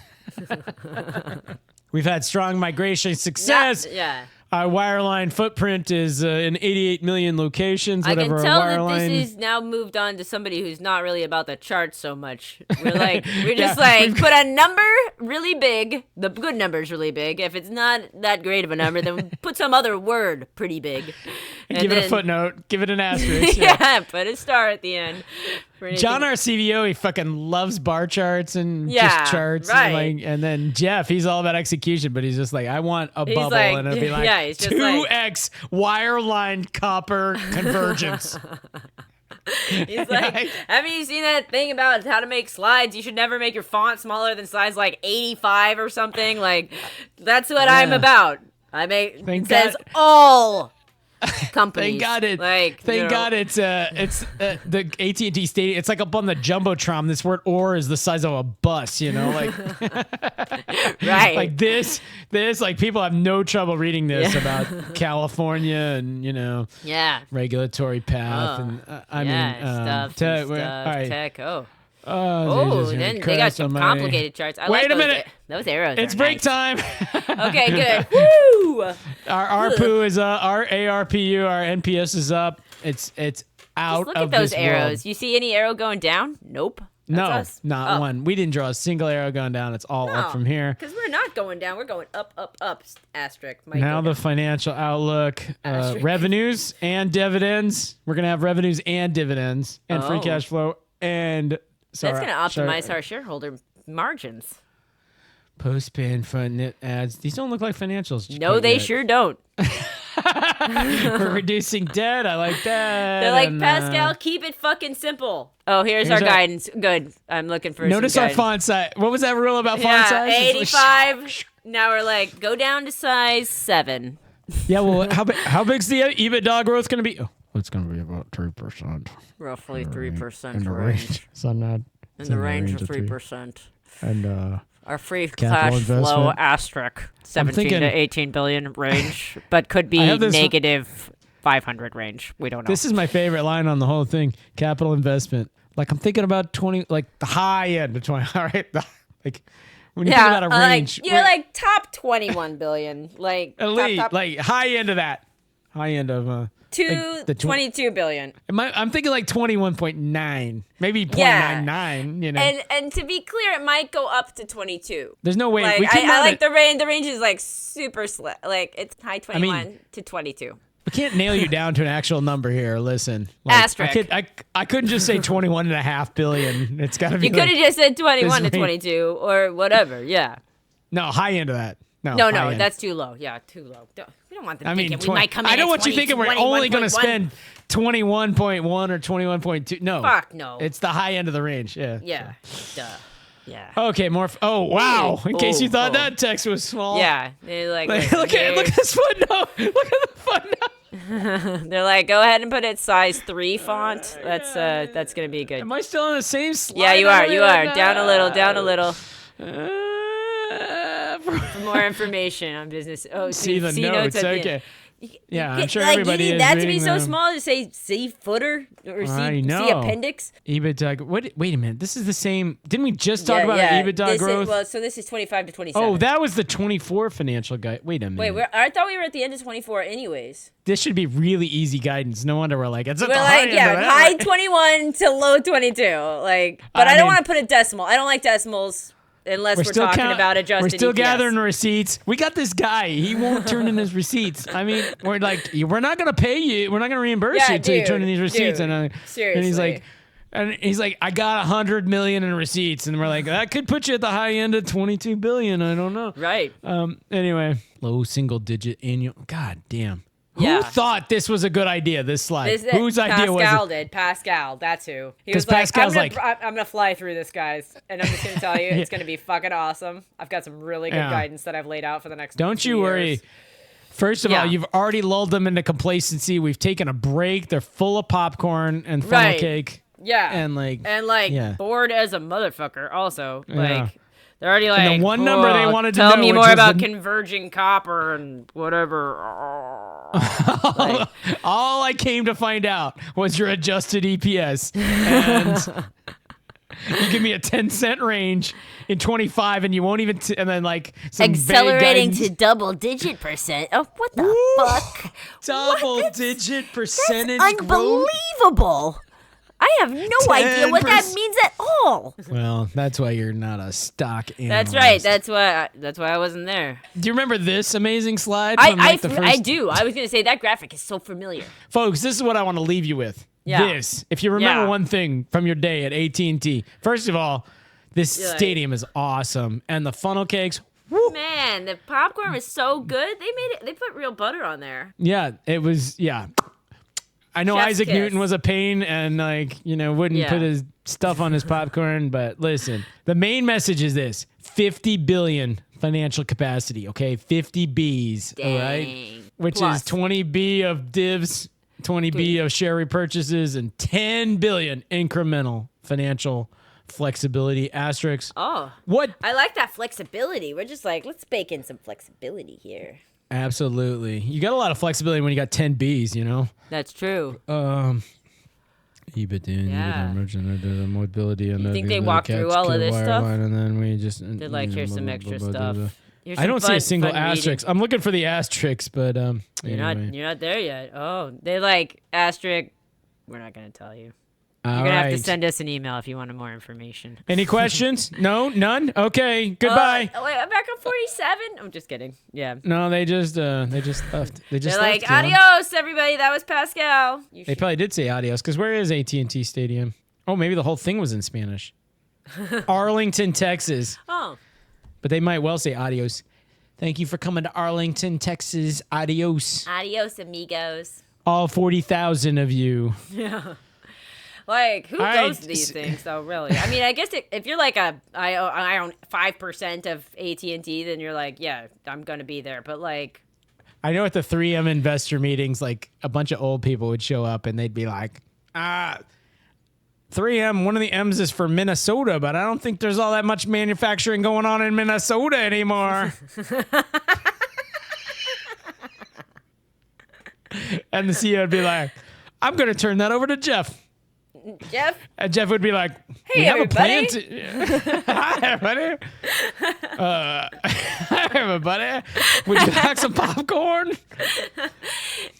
We've had strong migration success. Yeah. Our wireline footprint is in 88 million locations. I can tell that this is now moved on to somebody who's not really about the charts so much. We're just put a number really big. The good number's really big. If it's not that great of a number, then put some other word pretty big. Give it a footnote. Give it an asterisk. Yeah, put a star at the end. John, our CVO, he fucking loves bar charts and just charts. Right. And then Jeff, he's all about execution, but he's just like, I want a bubble. And it'll be like, he's just 2x wireline copper convergence. He's like, haven't you seen that thing about how to make slides? You should never make your font smaller than size like 85 or something. Like, that's what I'm about. It says all companies. Thank God it. Thank God it's the AT&T Stadium. It's like up on the jumbotron. This word "or" is the size of a bus. Like right. Like this. Like people have no trouble reading this about California and regulatory path stuff. Tech. Then they got some complicated charts. Wait a minute. Those arrows. It's break time. Okay, good. Woo! Our ARPU is our ARPU, our NPS is up. It's out Just look of at those this arrows. world. You see any arrow going down? Nope. That's us. Not one. We didn't draw a single arrow going down. It's all up from here. Because we're not going down. We're going up, up, up. Asterisk. Now the financial outlook, revenues and dividends. We're gonna have revenues and dividends and free cash flow and. That's going to optimize our shareholder margins. Post-pay front net ads. These don't look like financials. No, they sure don't. We're reducing debt. I like that. They're like, Pascal, keep it fucking simple. Oh, here's our guidance. Good. I'm looking for Notice some our font size. What was that rule about font size? 85. Now we're like, go down to size 7. Yeah, well, how big's the EBITDA growth going to be? Oh, it's going to be about 3%. Roughly 3% in the range. So not in the range of 3%. And our free cash flow asterisk 17 to 18 billion range, but could be negative 500 range. We don't know. This is my favorite line on the whole thing. Capital investment. Like I'm thinking about 20, like the high end of 20. All right, like. When you think about a range, you're like top 21 billion, like elite, top. Like high end of that, high end of the 22 billion. I'm thinking like 21.9, maybe 0.99. And to be clear, it might go up to 22. There's no way. Like, I like the range. The range is like super like it's high 21 to 22. We can't nail you down to an actual number here. Listen, like, I couldn't just say 21.5 billion. It's got to be. You could have just said 21 to 22 or whatever. Yeah. No, high end of that. No, that's too low. Yeah, too low. We don't want them thinking we might come in. I don't want you 20, thinking we're only going to spend 21.1 or 21.2. No. Fuck no. It's the high end of the range. Yeah. Yeah. Duh. Yeah. Okay, more. Oh wow! In case you thought that text was small. Yeah. Like look at this footnote. Look at the footnote. They're like, go ahead and put it size 3 font. That's gonna be good. Am I still on the same slide? Yeah, you are. You are. Down a little. For more information on business. Oh, see the notes. Okay. Yeah, I'm sure like, everybody you need is that to be so them. small to say see footer or see appendix. EBITDA. Wait a minute. This is the same. Didn't we just talk about EBITDA growth? So this is 25 to 27. Oh, that was the 24 financial guide. Wait a minute. Wait, I thought we were at the end of 24 anyways. This should be really easy guidance. No wonder we're like, it's at we're the like, high end of that. High 21 to low 22. Like, but I don't want to put a decimal. I don't like decimals. Unless we're talking about adjusted We're still EPS. gathering receipts. We got this guy. He won't turn in his receipts. I mean, we're like, we're not going to pay you. We're not going to reimburse you until you turn in these receipts. Seriously. And he's like, I got 100 million in receipts. And we're like, that could put you at the high end of 22 billion. I don't know. Right. Anyway, low single digit annual. God damn. Who thought this was a good idea, this slide? Whose idea was it? Pascal did. Pascal, that's who. He was like, I'm going to fly through this, guys. And I'm just going to tell you, it's going to be fucking awesome. I've got some really good guidance that I've laid out for the next Don't you worry. First of all, you've already lulled them into complacency. We've taken a break. They're full of popcorn and funnel cake. Yeah. And bored as a motherfucker also. Like, they're already like, and the one number they wanted to know. Tell me more about converging copper and whatever. All I came to find out was your adjusted EPS. And you give me a 10-cent range in 25 and you won't even, and then like some accelerating to double-digit percent. Oh, what the fuck? Double-digit percentage That's unbelievable. I have no idea what that 10%. means at all. Well, that's why you're not a stock analyst. That's right. That's why I wasn't there. Do you remember this amazing slide? From, I the first... I do. I was gonna say that graphic is so familiar. Folks, this is what I want to leave you with. Yeah. This, if you remember Yeah. one thing from your day at AT&T, first of all, this You're like- stadium is awesome, and the funnel cakes. Woo, Man, the popcorn was so good. They made it. They put real butter on there. yeah, it was. Yeah, I know Chef's Isaac kiss. Newton was a pain, and wouldn't Yeah. put his stuff on his popcorn. But listen, the main message is this: 50 billion financial capacity. Okay, 50 Bs. All right, Dang. which Plus. is 20 B of divs, 20 B of share repurchases, and 10 billion incremental financial flexibility. Asterisks. Oh, What? I like that flexibility. We're just like, let's bake in some flexibility here. Absolutely. You got a lot of flexibility when you got 10 Bs, you know? That's true. EBITDA, Yeah. merchant, mobility, and You think they walk through all of this stuff? And then we just. They're like, here's some extra stuff. Here's I some don't see fun- a single fun reading. asterisk. I'm looking for the asterisks, but You're not there yet. Oh, they're like asterisk. We're not gonna tell you. You're gonna have to send us an email if you want more information. Any questions? No, none. Okay, goodbye. Wait, I'm back on 47. I'm just kidding. Yeah. No, they just left. They just They're left, like, you know? adios, everybody. That was Pascal. You They should- probably did say adios, because where is AT&T Stadium? Oh, maybe the whole thing was in Spanish. Arlington, Texas. Oh, But they might well say adios. Thank you for coming to Arlington, Texas. Adios. adios, amigos. All 40,000 of you. Yeah. Like, who All right. goes to these things, though, really? I mean, I guess if you're like I own 5% of AT&T, then you're like, yeah, I'm going to be there. But, like... I know at the 3M investor meetings, like a bunch of old people would show up and they'd be like, 3M, one of the M's is for Minnesota, but I don't think there's all that much manufacturing going on in Minnesota anymore. And the CEO would be like, I'm going to turn that over to Jeff. Jeff? And Jeff would be like, Hey, we have everybody. a plan to... Hi, everybody. Hi, everybody. Would you like some popcorn?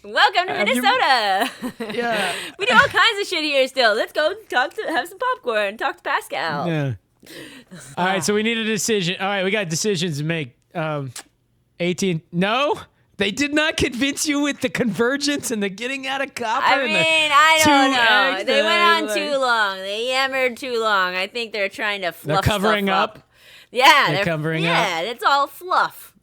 Welcome to Have you- Minnesota. Yeah. We do all kinds of shit here still. Let's go have some popcorn, talk to Pascal. Yeah. All right, so we need a decision. All right, we got decisions to make. 18. No, they did not convince you with the convergence and the getting out of copper. I and mean, the I don't know. 2X, They went on like- too long. They yammered too long. I think they're trying to fluff covering stuff up? Yeah, They're covering up? Yeah, it's all fluff.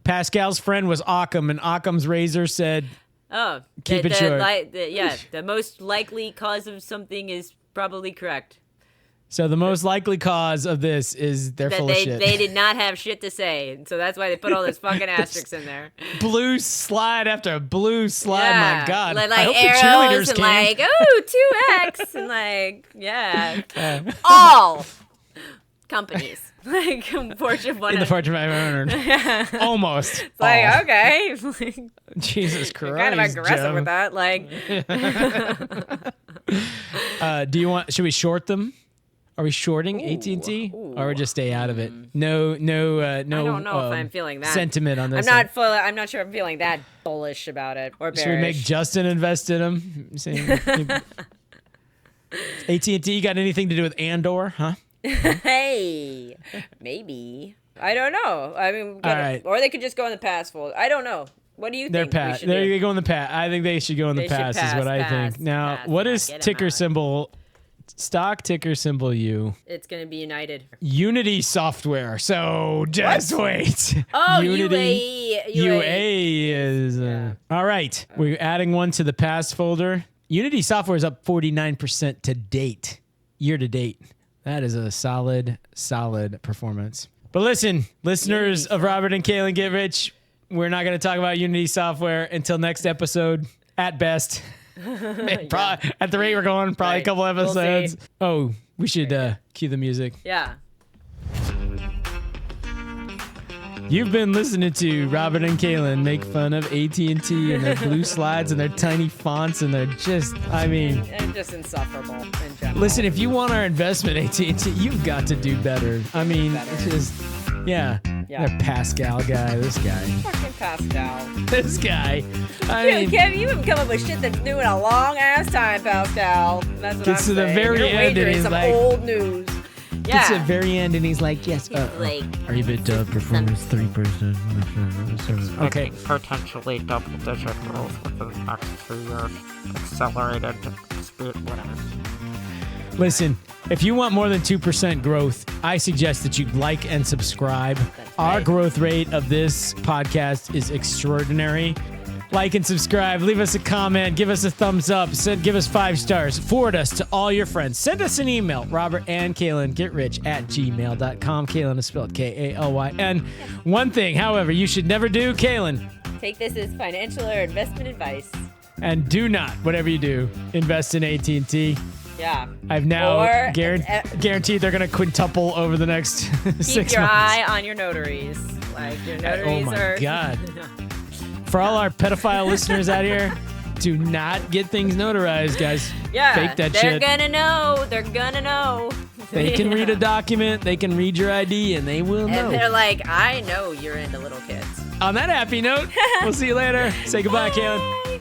Pascal's friend was Occam, and Occam's razor said, Oh, Keep it short. The most likely cause of something is probably correct. so the most likely cause of this is they're That full of shit. they did not have shit to say, and so that's why they put all those fucking asterisks in there. Blue slide after blue slide. Yeah, My God. like I hope the arrows cheerleaders and came. like 2x and like all companies like Fortune 100. in the Fortune 500. Almost. It's like all. okay, Jesus Christ. kind of aggressive Jeff. with that. Like Do you want? Should we short them? Are we shorting AT&T, or we just stay out of it? No. I don't know if I'm feeling that sentiment on this. I'm not sure I'm feeling that bullish about it or bearish. Should we make Justin invest in them? Saying, AT&T got anything to do with Andor? Huh? Hey, maybe. I don't know. I mean, All right. or they could just go in the pass folder. I don't know. What do you They're think? we pass. should They do? go in the pass. I think they should go in the They should pass. Is what I pass, think. Now, pass, what not is get 'em ticker out. symbol? Stock ticker symbol U. It's gonna be United. Unity software. So just wait. Oh, Unity. UA is. All right. We're adding one to the past folder. Unity software is up 49% to date, year to date. That is a solid performance. But listen, listeners of Robert and Kalyn Get Rich, we're not going to talk about Unity software until next episode, at best. Probably, at the rate we're going, probably a Right. couple We'll episodes. see. Oh, we should cue the music. Yeah. You've been listening to Robert and Kalyn make fun of AT&T and their blue slides and their tiny fonts, and they're just, I mean, And just insufferable in general. listen, if you want our investment, AT&T, you've got to do better. I mean, it's just, yeah. Yeah. That Pascal guy, this guy. Fucking Pascal. This guy. I Dude, mean, Kev, you haven't come up with shit that's new in a long ass time, Pascal. That's what Gets I'm to the saying. very You're end and wagering he's some like- old news. gets to the Yeah. very end and he's like, yes, like, are you bit performance 3%? Okay. Potentially double-digit growth within the next 2 years. Accelerated speed, whatever. Listen, if you want more than 2% growth, I suggest that you like and subscribe. Our right. growth rate of this podcast is extraordinary. Like and subscribe. Leave us a comment. Give us a thumbs up. Give us 5 stars. Forward us to all your friends. Send us an email. Robert and Kalyn, getrich@gmail.com. Kalyn is spelled Kalyn. One thing, however, you should never do, Kalyn, take this as financial or investment advice. and do not, whatever you do, invest in AT&T. Yeah. I've now Or- guaranteed they're going to quintuple over the next 6 Keep your months. eye on your notaries. Like, your notaries Oh my are... God. For all our pedophile listeners out here, do not get things notarized, guys. Yeah. Fake that they're shit. gonna know. They're gonna know. They can read a document, they can read your ID, and they will know. And they're like, I know you're into little kids. On that happy note, we'll see you later. Say goodbye, Kalyn. Bye.